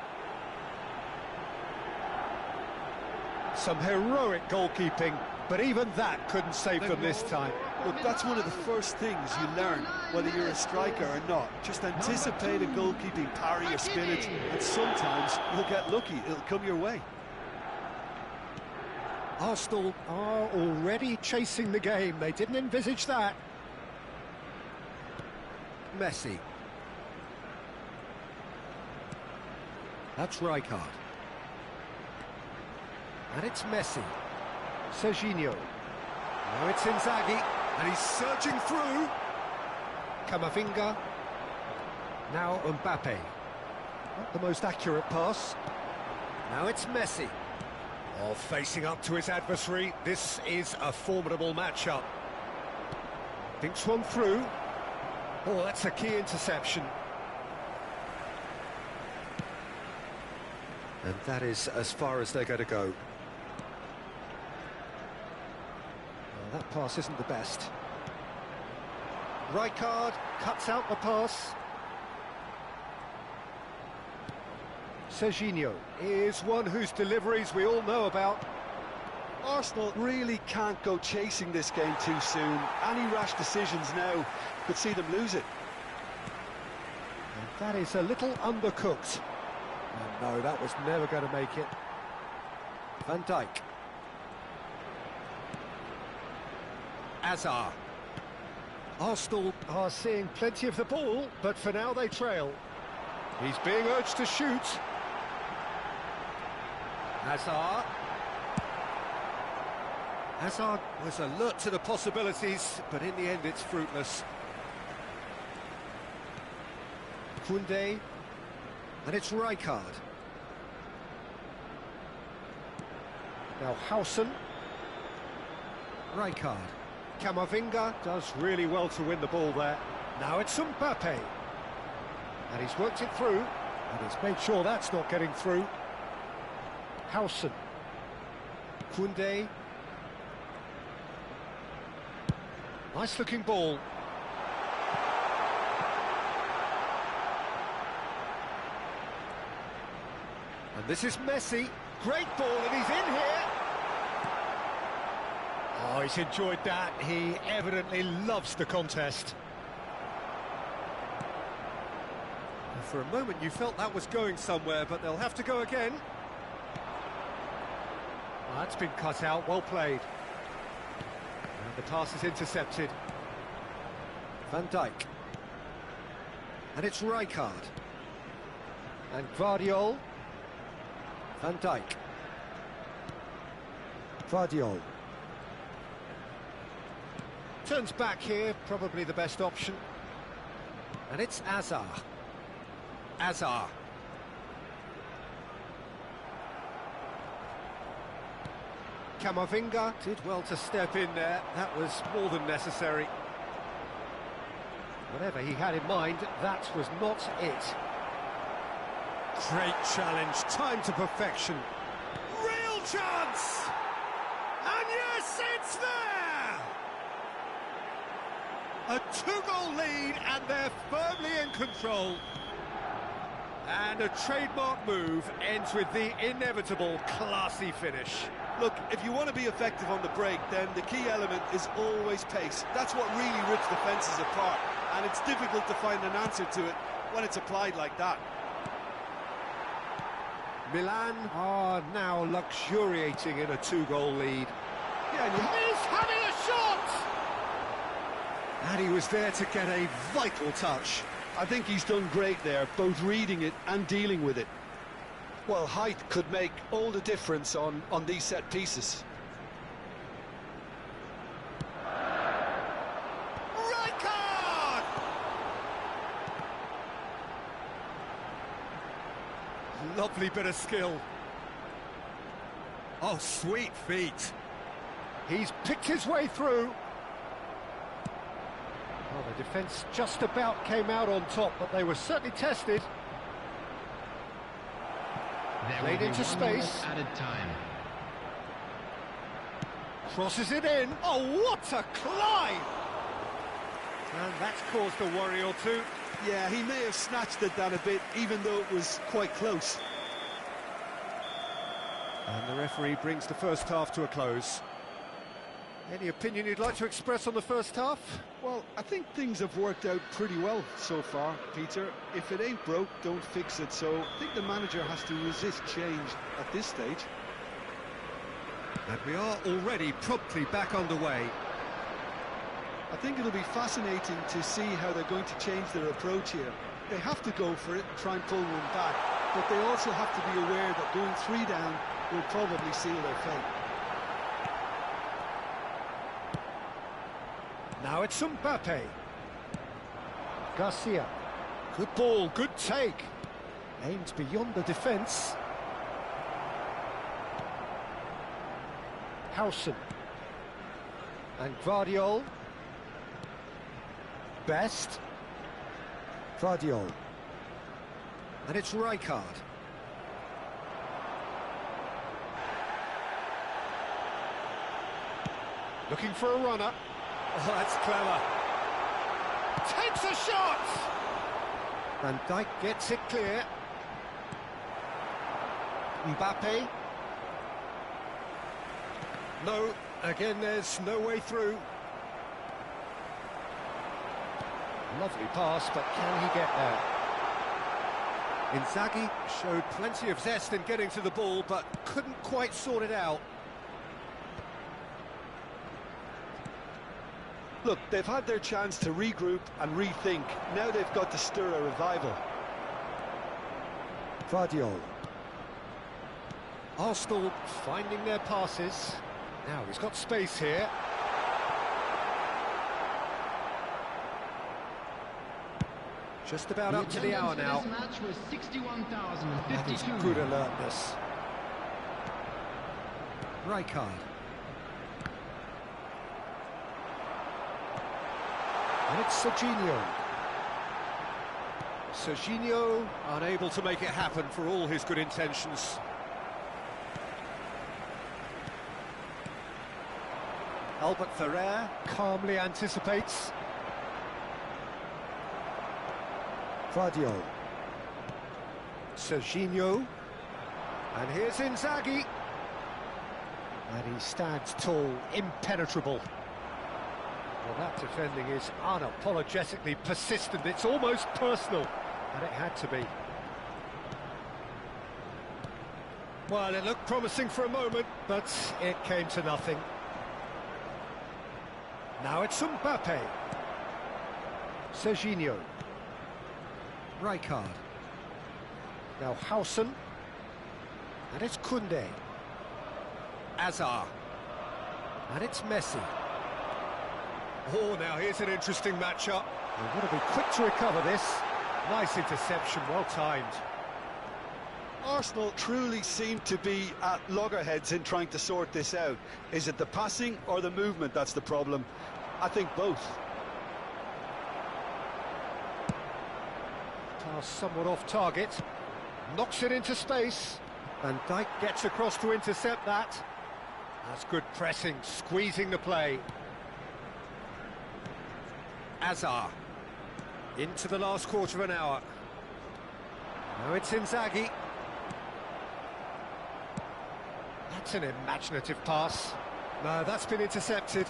Some heroic goalkeeping, but even that couldn't save them this time. Look, that's one of the first things you learn, whether you're a striker or not. Just anticipate a goalkeeping parry or spinach, and sometimes you'll get lucky, it'll come your way. Arsenal are already chasing the game. They didn't envisage that. Messi. That's Rijkaard. And it's Messi. Serginho. Now it's Inzaghi, and he's surging through. Camavinga. Now Mbappe. Not the most accurate pass. Now it's Messi. Oh, facing up to his adversary. This is a formidable matchup. Thinks one through. Oh, that's a key interception. And that is as far as they're going to go. Well, that pass isn't the best. Rijkaard cuts out the pass. Serginho is one whose deliveries we all know about. Arsenal really can't go chasing this game too soon. Any rash decisions now could see them lose it. And that is a little undercooked. And no, that was never going to make it. Van Dijk. Azar. Arsenal are seeing plenty of the ball, but for now they trail. He's being urged to shoot. Hazard. Hazard was alert to the possibilities, but in the end it's fruitless. Koundé. And it's Rijkaard. Now Howson. Rijkaard. Camavinga does really well to win the ball there. Now it's Mbappe. And he's worked it through, and he's made sure that's not getting through. Howson. Koundé. Nice looking ball. And this is Messi. Great ball, and he's in here. Oh, he's enjoyed that. He evidently loves the contest. For a moment you felt that was going somewhere, but they'll have to go again. Well, that's been cut out, well played. And the pass is intercepted. Van Dijk. And it's Rijkaard. And Gvardiol. Van Dijk. Gvardiol. Turns back here, probably the best option. And it's Azar. Azar. Camavinga. Did well to step in there. That was more than necessary. Whatever he had in mind, that was not it. Great challenge, time to perfection. Real chance! And yes, it's there! A two-goal lead, and they're firmly in control. And a trademark move ends with the inevitable classy finish. Look, if you want to be effective on the break, then the key element is always pace. That's what really rips defences apart, and it's difficult to find an answer to it when it's applied like that. Milan are now luxuriating in a two-goal lead. Yeah, and he's having a shot! And he was there to get a vital touch. I think he's done great there, both reading it and dealing with it. Well, height could make all the difference on these set pieces. Rijkaard! Lovely bit of skill. Oh, sweet feet. He's picked his way through. Well, the defence just about came out on top, but they were certainly tested. Played into space. Added time. Crosses it in. Oh, what a climb! And that's caused a worry or two. Yeah, he may have snatched at that a bit, even though it was quite close. And the referee brings the first half to a close. Any opinion you'd like to express on the first half? Well, I think things have worked out pretty well so far, Peter. If it ain't broke, don't fix it. So I think the manager has to resist change at this stage. And we are already promptly back underway. I think it'll be fascinating to see how they're going to change their approach here. They have to go for it and try and pull one back, but they also have to be aware that going 3 down will probably seal their fate. Now it's Mbappe. Garcia. Good ball, good take. Aimed beyond the defence. Howson. And Guardiol. Best. Guardiol. And it's Rijkaard. Looking for a runner. Oh, that's clever. Takes a shot! Van Dijk gets it clear. Mbappe. No, again there's no way through. Lovely pass, but can he get there? Inzaghi showed plenty of zest in getting to the ball, but couldn't quite sort it out. Look, they've had their chance to regroup and rethink. Now they've got to stir a revival. Guardiol. Arsenal finding their passes. Now he's got space here. Just about up to the hour now. This match was That is 61,052. good alertness. Rijkaard. And it's Serginho. Serginho unable to make it happen for all his good intentions. Albert Ferrer calmly anticipates. Guardiol. Serginho. And here's Inzaghi. And he stands tall, impenetrable. Well, that defending is unapologetically persistent. It's almost personal, and it had to be. Well, it looked promising for a moment, but it came to nothing. Now it's Mbappe. Serginho. Rijkaard. Now Howson. And it's Koundé. Azar. And it's Messi. Oh, now here's an interesting matchup. They've got to be quick to recover this. Nice interception, well timed. Arsenal truly seem to be at loggerheads in trying to sort this out. Is it the passing or the movement that's the problem? I think both. Pass somewhat off target. Knocks it into space. Van Dijk gets across to intercept that. That's good pressing, squeezing the play. Azar. Into the last quarter of an hour. Now it's Inzaghi. That's an imaginative pass. No, that's been intercepted.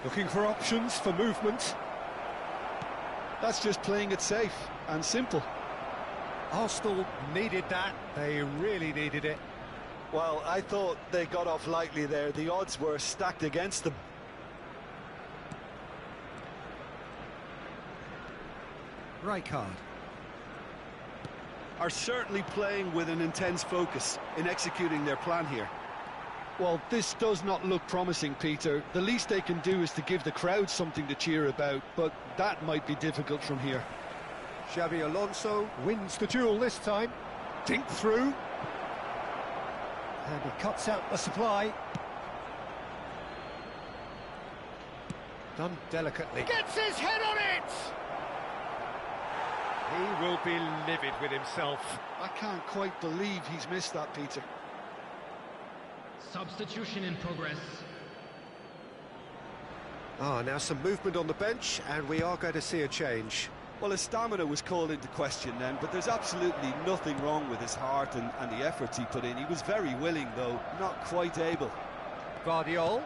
Looking for options for movement. That's just playing it safe and simple. Arsenal needed that. They really needed it. Well, I thought they got off lightly there. The odds were stacked against them. Rijkaard. Are certainly playing with an intense focus in executing their plan here. Well, this does not look promising, Peter. The least they can do is to give the crowd something to cheer about, but that might be difficult from here. Xabi Alonso wins the duel this time. Dink through. And he cuts out the supply. Done delicately. Gets his head on it! He will be livid with himself. I can't quite believe he's missed that, Peter. Substitution in progress. Now some movement on the bench, and we are going to see a change. Well, his stamina was called into question then, but there's absolutely nothing wrong with his heart and the efforts he put in. He was very willing, though, not quite able. Guardiol.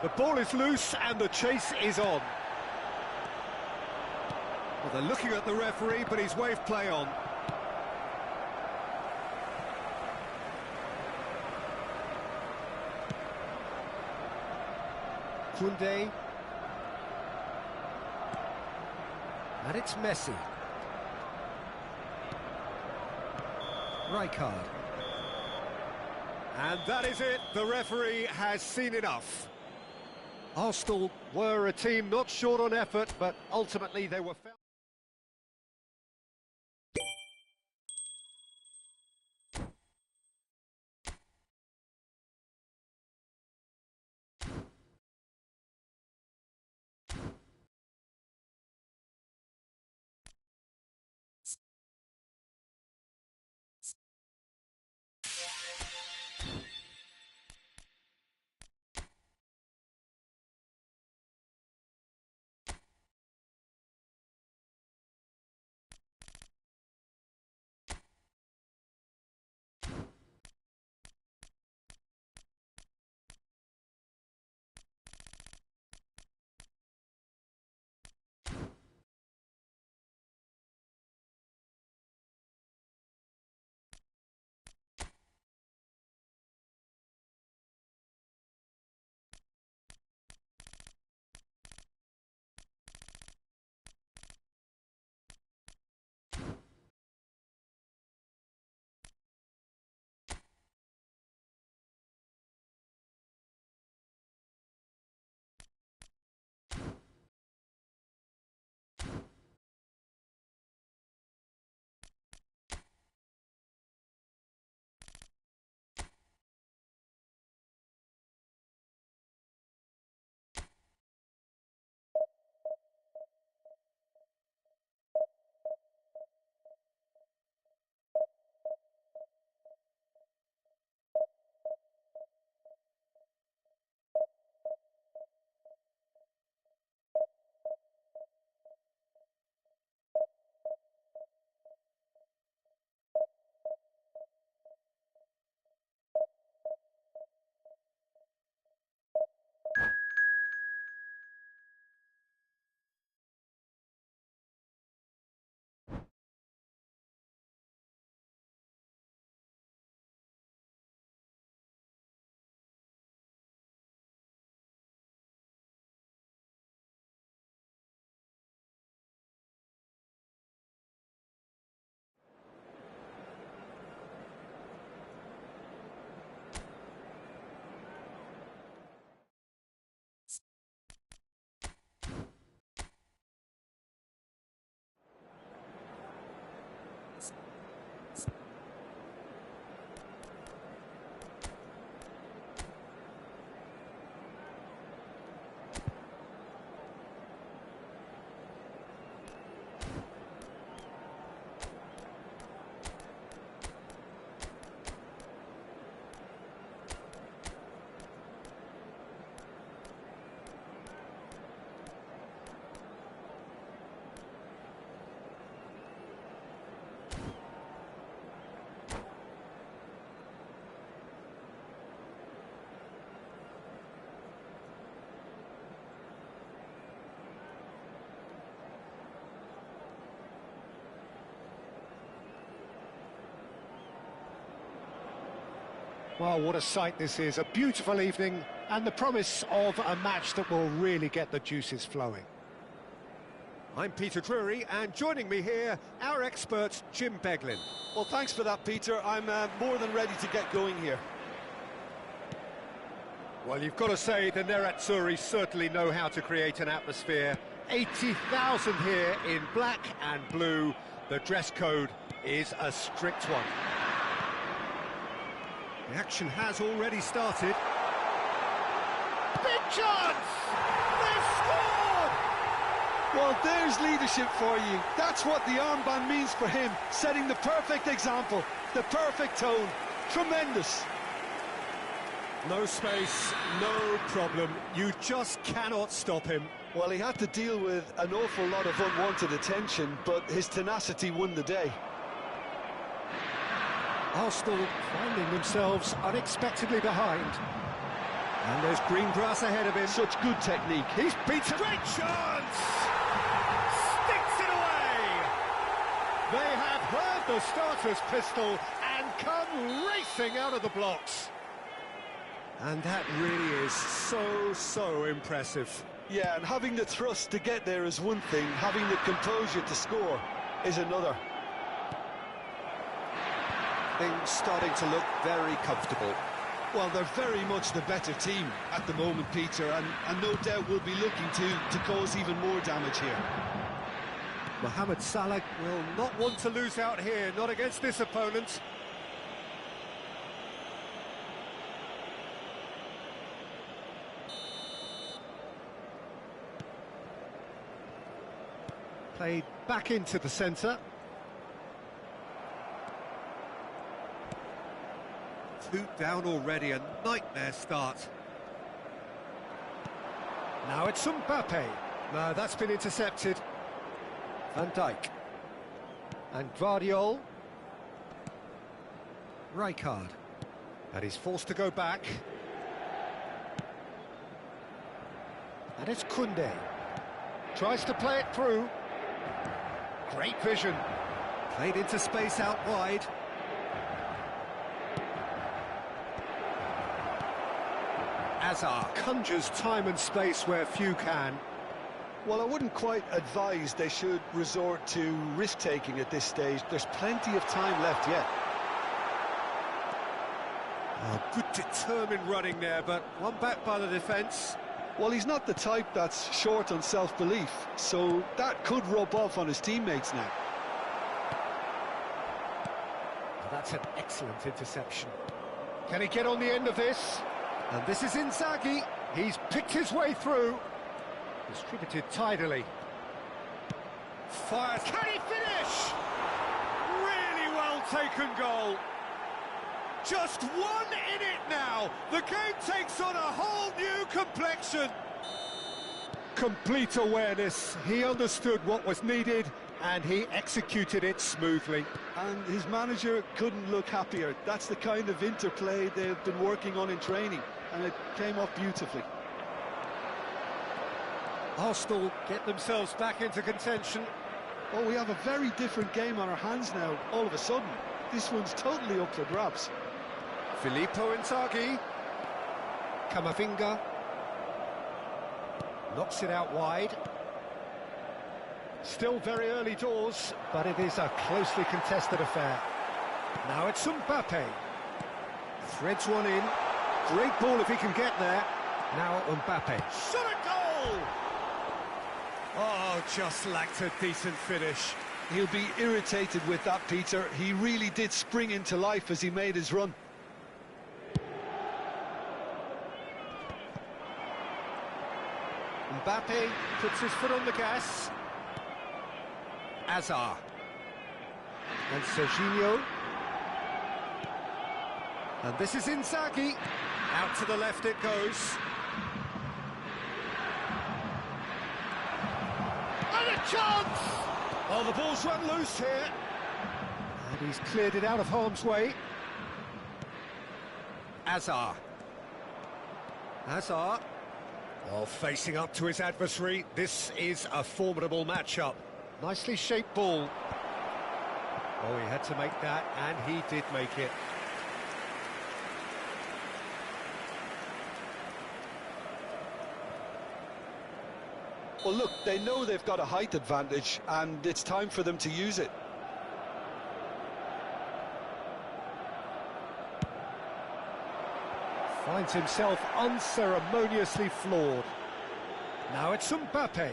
The ball is loose, and the chase is on. Well, they're looking at the referee, but he's waved play on. Koundé. And it's Messi. Rijkaard. And that is it. The referee has seen enough. Arsenal were a team not short on effort, but ultimately they were found. Well, what a sight this is. A beautiful evening and the promise of a match that will really get the juices flowing. I'm Peter Drury, and joining me here, our expert, Jim Beglin. Well, thanks for that, Peter. I'm more than ready to get going here. Well, you've got to say the Nerazzurri certainly know how to create an atmosphere. 80,000 here in black and blue. The dress code is a strict one. The action has already started. Big chance! They've scored! Well, there's leadership for you. That's what the armband means for him, setting the perfect example, the perfect tone. Tremendous. No space, no problem. You just cannot stop him. Well, he had to deal with an awful lot of unwanted attention, but his tenacity won the day. Arsenal finding themselves unexpectedly behind. And there's green grass ahead of him. Such good technique. He's beaten. Great chance! Sticks it away! They have heard the starter's pistol and come racing out of the blocks. And that really is so impressive. Yeah, and having the thrust to get there is one thing, having the composure to score is another. Things starting to look very comfortable. Well, they're very much the better team at the moment, Peter, and no doubt will be looking to cause even more damage here. Mohamed Salah will not want to lose out here, not against this opponent. Played back into the centre. 2 down already, a nightmare start. Now it's Mbappe. No, that's been intercepted. Van Dijk. And Guardiol. Rijkaard. And he's forced to go back. And it's Koundé. Tries to play it through. Great vision. Played into space out wide. Hazard conjures time and space where few can. Well, I wouldn't quite advise they should resort to risk-taking at this stage. There's plenty of time left yet. Oh, good determined running there, but one back by the defence. Well, he's not the type that's short on self-belief, so that could rub off on his teammates now. That's an excellent interception. Can he get on the end of this? And this is Inzaghi. He's picked his way through. Distributed tidily. Fires. Can he finish? Really well taken goal. Just 1 in it now. The game takes on a whole new complexion. Complete awareness. He understood what was needed and he executed it smoothly. And his manager couldn't look happier. That's the kind of interplay they've been working on in training, and it came off beautifully. Arsenal get themselves back into contention. Oh, we have a very different game on our hands now, all of a sudden. This one's totally up for grabs. Filippo Inzaghi. Camavinga. Knocks it out wide. Still very early doors, but it is a closely contested affair. Now it's Mbappe. Threads one in. Great ball if he can get there. Now Mbappe. Shot a goal! Oh, just lacked a decent finish. He'll be irritated with that, Peter. He really did spring into life as he made his run. Mbappe puts his foot on the gas. Hazard. And Serginho. And this is Inzaghi. Out to the left it goes. And a chance! Oh, the ball's run loose here. And he's cleared it out of harm's way. Hazard. Hazard. Oh, facing up to his adversary. This is a formidable matchup. Nicely shaped ball. Oh, he had to make that, and he did make it. Well, look, they know they've got a height advantage, and it's time for them to use it. Finds himself unceremoniously floored. Now it's Mbappe.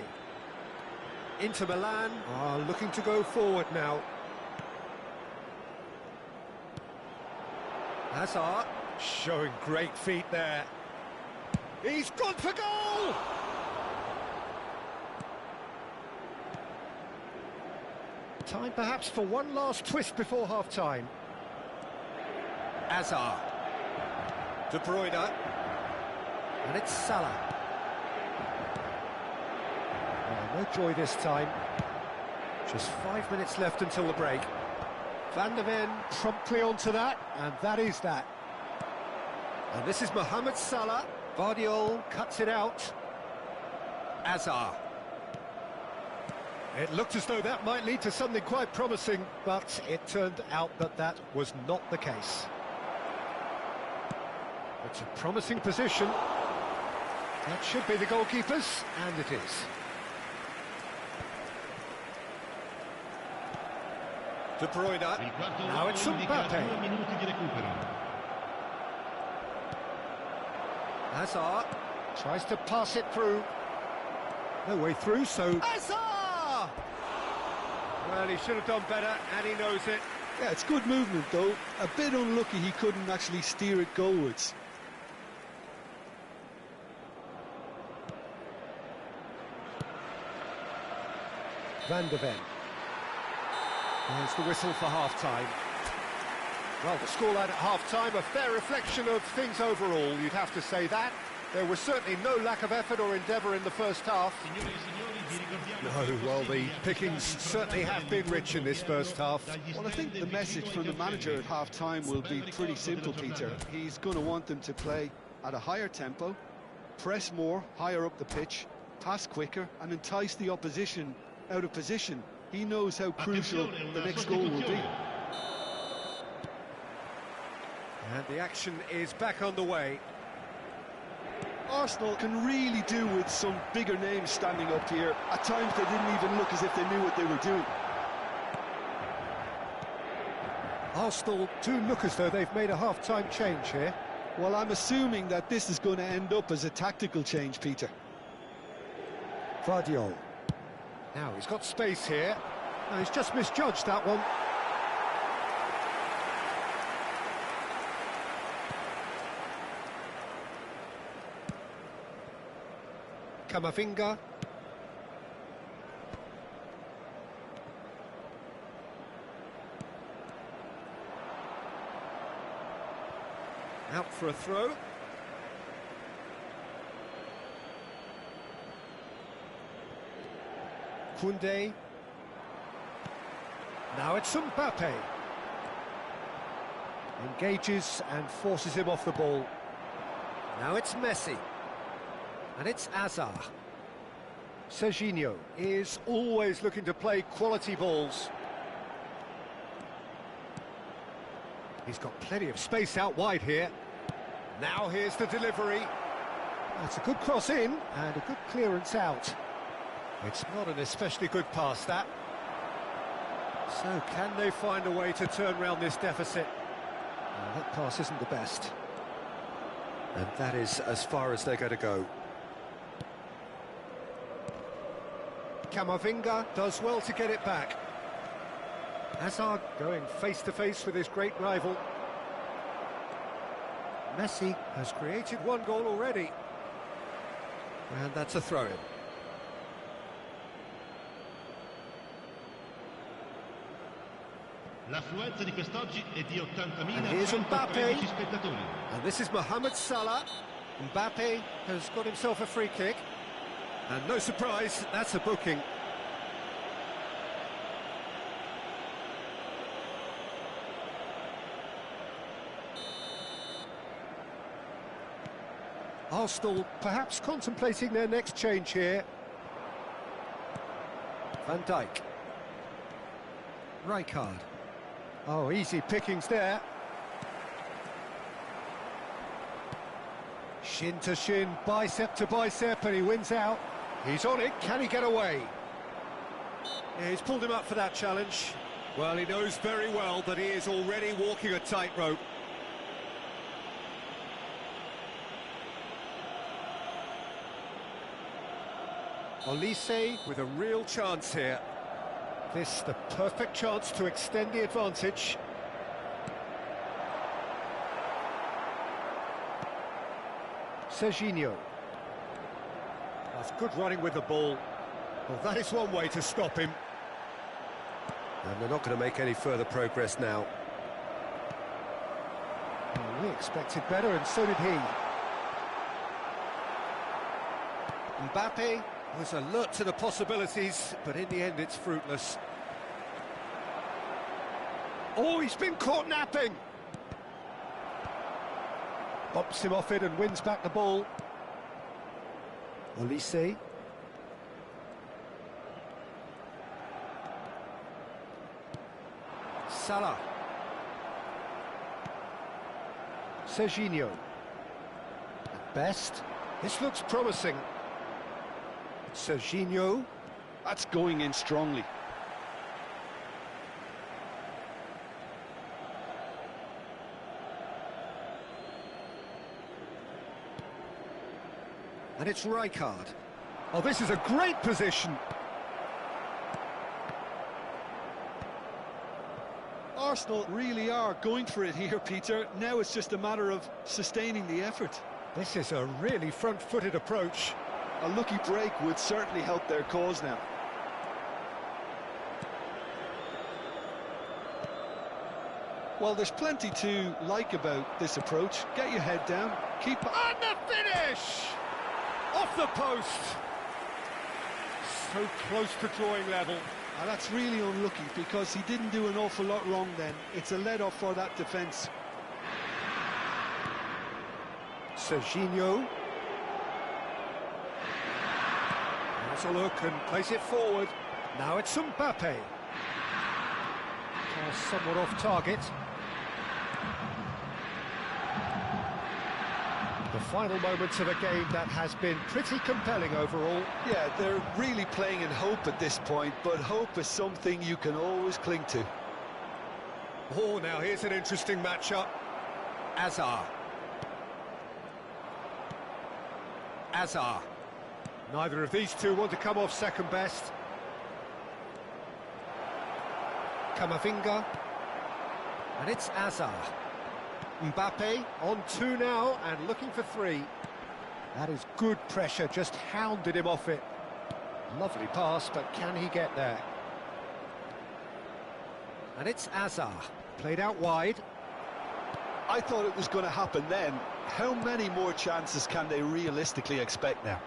Inter Milan are looking to go forward now. Hazard showing great feet there. He's gone for goal! Time perhaps for one last twist before half-time. Hazard. De Bruyne. And it's Salah. Oh, no joy this time. Just 5 minutes left until the break. Van der Ven promptly onto that, and that is that. And this is Mohamed Salah. Guardiola cuts it out. Hazard. It looked as though that might lead to something quite promising, but it turned out that that was not the case. It's a promising position. That should be the goalkeeper's, and it is. De Bruyne. Now it's Mbappe. Hazard tries to pass it through. No way through, so... Hazard! Well, he should have done better, and he knows it. Yeah, it's good movement, though. A bit unlucky he couldn't actually steer it goalwards. Van der Ven. There's the whistle for half-time. Well, the scoreline at half-time, a fair reflection of things overall, you'd have to say that. There was certainly no lack of effort or endeavour in the first half. No, well, the pickings certainly have been rich in this first half. Well, I think the message from the manager at half-time will be pretty simple, Peter. He's going to want them to play at a higher tempo, press more, higher up the pitch, pass quicker, and entice the opposition out of position. He knows how crucial the next goal will be. And the action is back on the way. Arsenal can really do with some bigger names standing up here. At times they didn't even look as if they knew what they were doing. Arsenal do look as though they've made a half-time change here. Well, I'm assuming that this is going to end up as a tactical change, Peter. Guardiola. Now he's got space here. No, he's just misjudged that one. Camavinga. Out for a throw. Koundé. Now it's Mbappe. Engages and forces him off the ball. Now it's Messi. And it's Hazard. Serginho is always looking to play quality balls. He's got plenty of space out wide here. Now here's the delivery. That's a good cross in and a good clearance out. It's not an especially good pass, that. So can they find a way to turn around this deficit? That pass isn't the best. And that is as far as they're going to go. Camavinga does well to get it back. Hazard going face-to-face with his great rival. Messi has created one goal already. And that's a throw-in. L'affluenza di quest'oggi è di 80.113 And here's Mbappe. spettatori. And this is Mohamed Salah. Mbappe has got himself a free kick. And no surprise, that's a booking. Arsenal perhaps contemplating their next change here. Van Dijk. Rijkaard. Oh, easy pickings there. Shin to shin, bicep to bicep, and he wins out. He's on it, can he get away? Yeah, he's pulled him up for that challenge. Well, he knows very well that he is already walking a tightrope. Olise with a real chance here. This the perfect chance to extend the advantage. Serginho. That's good running with the ball. Well, that is one way to stop him. And they're not going to make any further progress now. Well, we expected better, and so did he. Mbappe was alert to the possibilities, but in the end it's fruitless. Oh, he's been caught napping! Bumps him off it and wins back the ball. Olise. Salah. Serginho. At best, this looks promising. Serginho. That's going in strongly. And it's Rijkaard. Oh, this is a great position. Arsenal really are going for it here, Peter. Now it's just a matter of sustaining the effort. This is a really front-footed approach. A lucky break would certainly help their cause now. Well, there's plenty to like about this approach. Get your head down, keep... And the finish! Off the post! So close to drawing level. Now that's really unlucky because he didn't do an awful lot wrong then. It's a let-off for that defence. Serginho. Has a look and plays it forward. Now it's Mbappe. Somewhat off target. The final moments of a game that has been pretty compelling overall. Yeah, they're really playing in hope at this point, but hope is something you can always cling to. Oh, now here's an interesting matchup. Azar. Neither of these two want to come off second best. Camavinga. And it's Azar. Mbappe on 2 now and looking for 3. That is good pressure, just hounded him off it. Lovely pass, but can he get there? And it's Azar, played out wide. I thought it was going to happen then. How many more chances can they realistically expect now?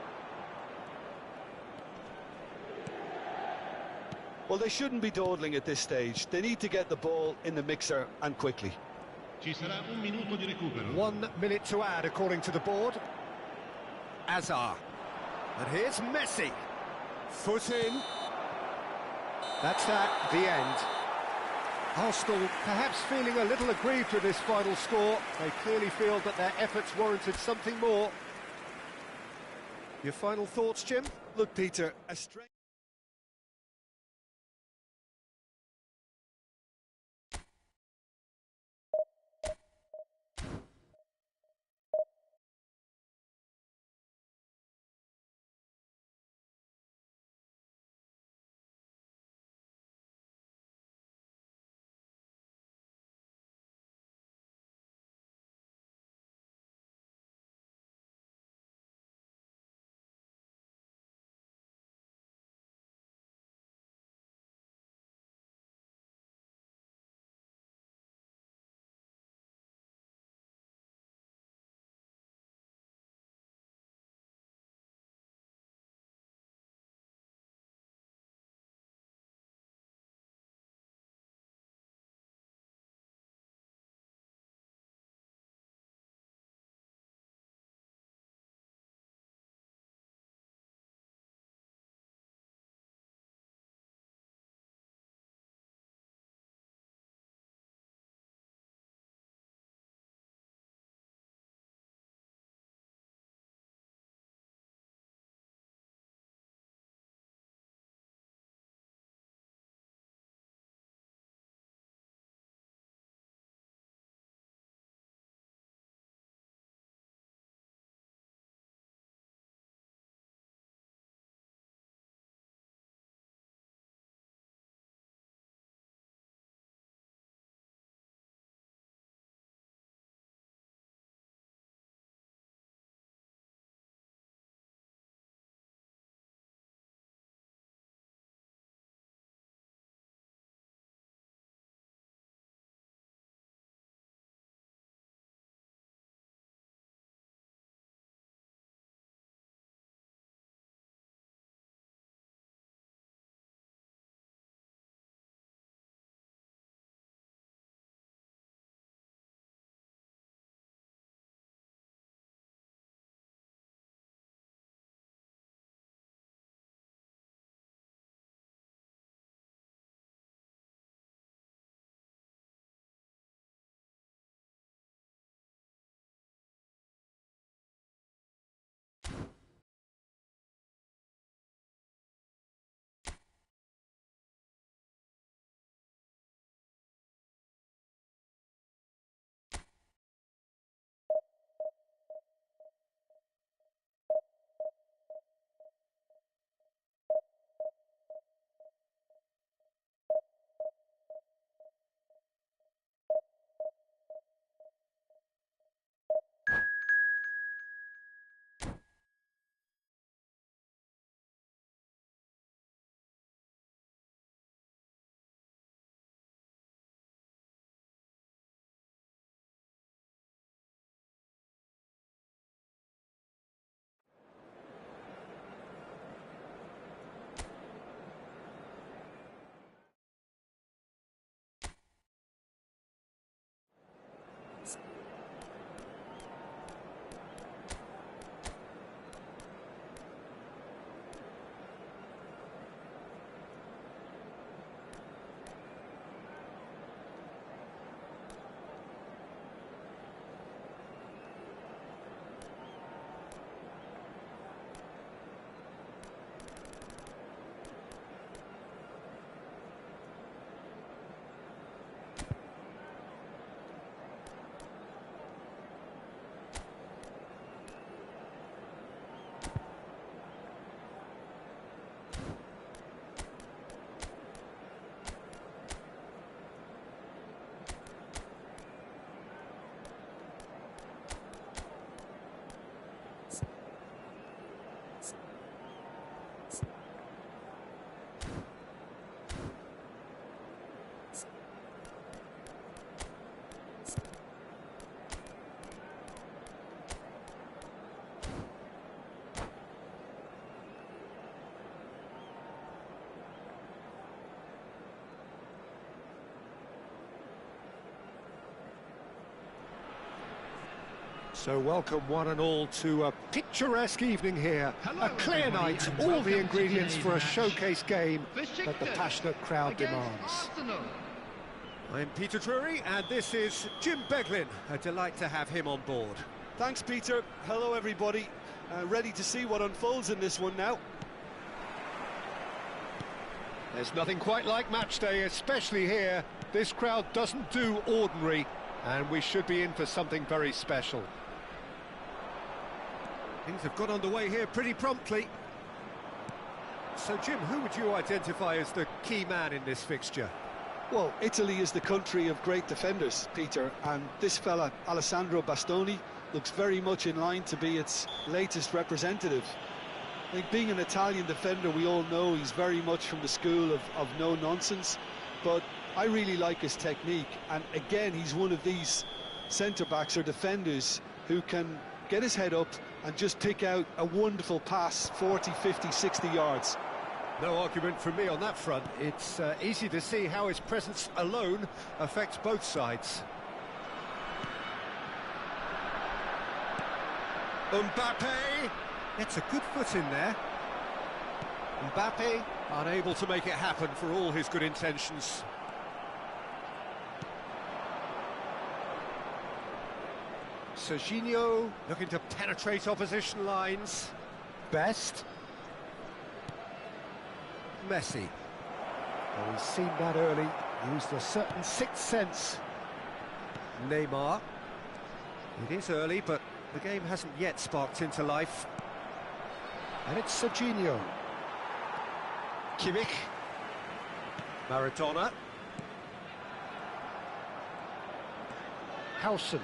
Well, they shouldn't be dawdling at this stage. They need to get the ball in the mixer and quickly. Ci sarà un minuto di recupero. 1 minute to add according to the board. Azar. And here's Messi. Foot in. That's that, the end. Arsenal perhaps feeling a little aggrieved with this final score. They clearly feel that their efforts warranted something more. Your final thoughts, Jim? Look, Peter, a strength... So welcome one and all to a picturesque evening here. A clear night, all the ingredients for a showcase game that the passionate crowd demands. I'm Peter Drury, and this is Jim Beglin. A delight to have him on board. Thanks, Peter. Hello, everybody. Ready to see what unfolds in this one now. There's nothing quite like match day, especially here. This crowd doesn't do ordinary, and we should be in for something very special. Things have got underway here pretty promptly. So, Jim, who would you identify as the key man in this fixture? Well, Italy is the country of great defenders, Peter, and this fella, Alessandro Bastoni, looks very much in line to be its latest representative. I think being an Italian defender, we all know he's very much from the school of no-nonsense, but I really like his technique, and again, he's one of these centre-backs or defenders who can get his head up and just pick out a wonderful pass, 40, 50, 60 yards. No argument from me on that front. It's easy to see how his presence alone affects both sides. Mbappe gets a good foot in there. Mbappe unable to make it happen for all his good intentions. Serginho looking to penetrate opposition lines. Best. Messi. Oh, he's seen that early, used a certain sixth sense. Neymar. It is early, but the game hasn't yet sparked into life. And it's Serginho. Kimmich. Maradona. Howson.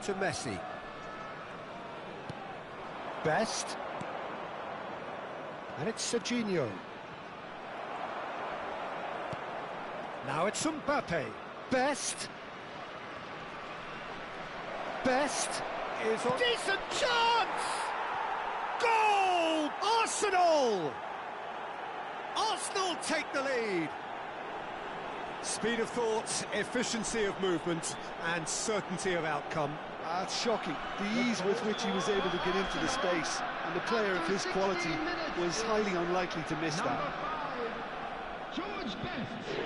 To Messi. Best. And it's Serginho. Now it's Mbappe. Best. Best is on. Decent chance! Goal! Arsenal! Arsenal take the lead. Speed of thought, efficiency of movement, and certainty of outcome. That's shocking, the ease with which he was able to get into the space, and the player of his quality was highly unlikely to miss that. George Best.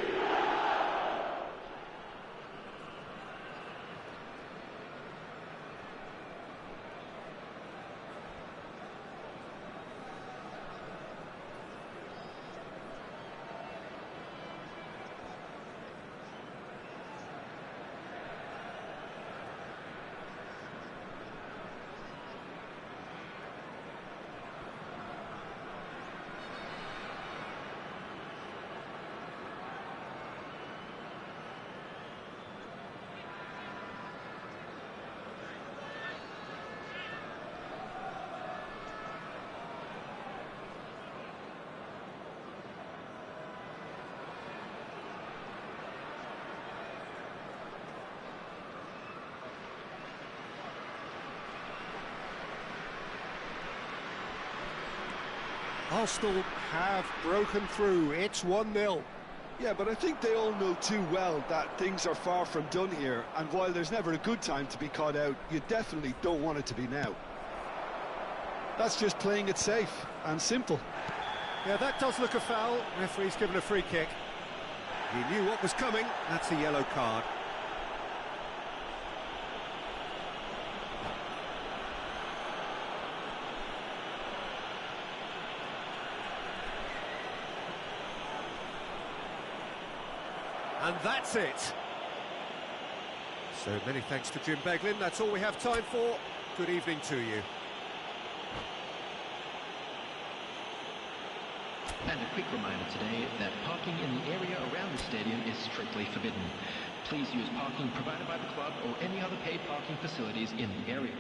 Arsenal have broken through. It's 1-0. Yeah, but I think they all know too well that things are far from done here, and while there's never a good time to be caught out, you definitely don't want it to be now. That's just playing it safe and simple. Yeah, that does look a foul. Referee's given a free kick. He knew what was coming. That's a yellow card. And that's it. So many thanks to Jim Beglin. That's all we have time for. Good evening to you. And a quick reminder today that parking in the area around the stadium is strictly forbidden. Please use parking provided by the club or any other paid parking facilities in the area.